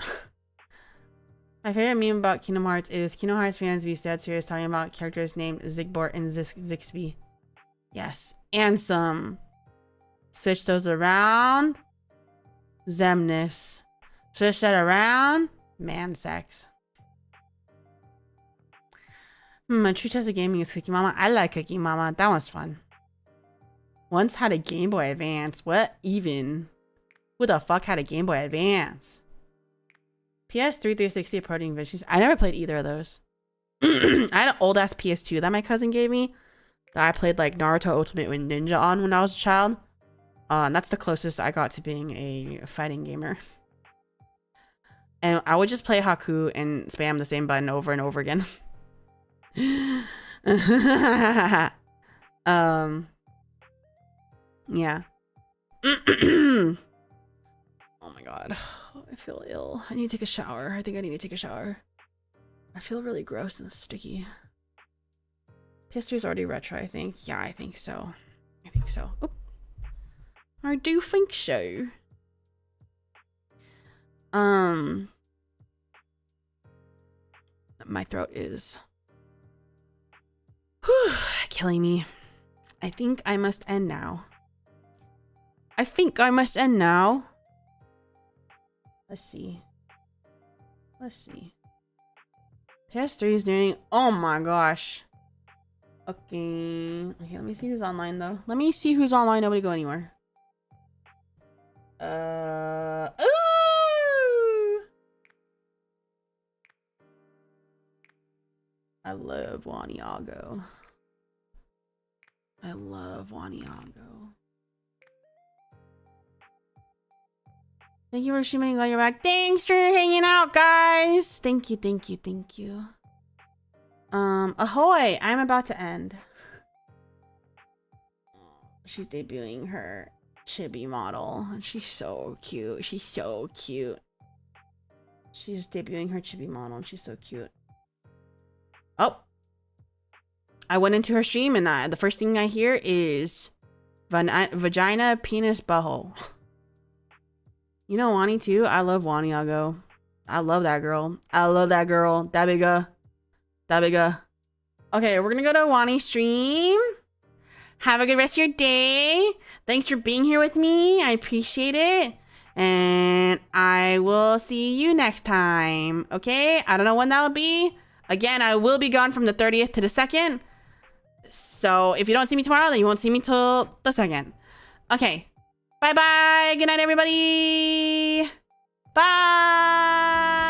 My favorite meme about Kingdom Hearts is Kingdom Hearts fans be dead serious talking about characters named Zigbort and Zixby. Yes, and some. Switch those around. Zemnis. Switch that around. Man sex. My true test of gaming is Cookie Mama. I like Cookie Mama. That was fun. Once had a Game Boy Advance. What even? Who the fuck had a Game Boy Advance? PS3, 360, Protein Visions. I never played either of those. I had an old ass PS2 that my cousin gave me that I played like Naruto Ultimate Ninja on when I was a child. And that's the closest I got to being a fighting gamer. And I would just play Haku and spam the same button over and over again. Yeah. Oh my god. I feel ill. I need to take a shower. I think I need to take a shower. I feel really gross and sticky. PS3 is already retro, I think. Yeah, I think so. I think so. Oop. I do think so. My throat is killing me. I think I must end now. I think I must end now. Let's see. Let's see. PS3 is doing. Oh my gosh. Okay. Okay, let me see who's online though. Let me see who's online. Nobody go anywhere. Ooh! I love Waniago. I love Waniago. Thank you for streaming. Glad you're back. Thanks for hanging out, guys. Thank you, thank you, thank you. Ahoy! I'm about to end. She's debuting her chibi model. She's so cute. She's so cute. She's debuting her chibi model and she's so cute. Oh! I went into her stream and the first thing I hear is vagina, penis, butthole. You know Wani too? I love Waniago. I love that girl. I love that girl. That bigga. That bigga. Okay, we're gonna go to Wani's stream. Have a good rest of your day. Thanks for being here with me. I appreciate it. And I will see you next time. Okay? I don't know when that'll be. Again, I will be gone from the 30th to the 2nd. So if you don't see me tomorrow, then you won't see me till the 2nd. Okay. Bye-bye. Good night, everybody. Bye.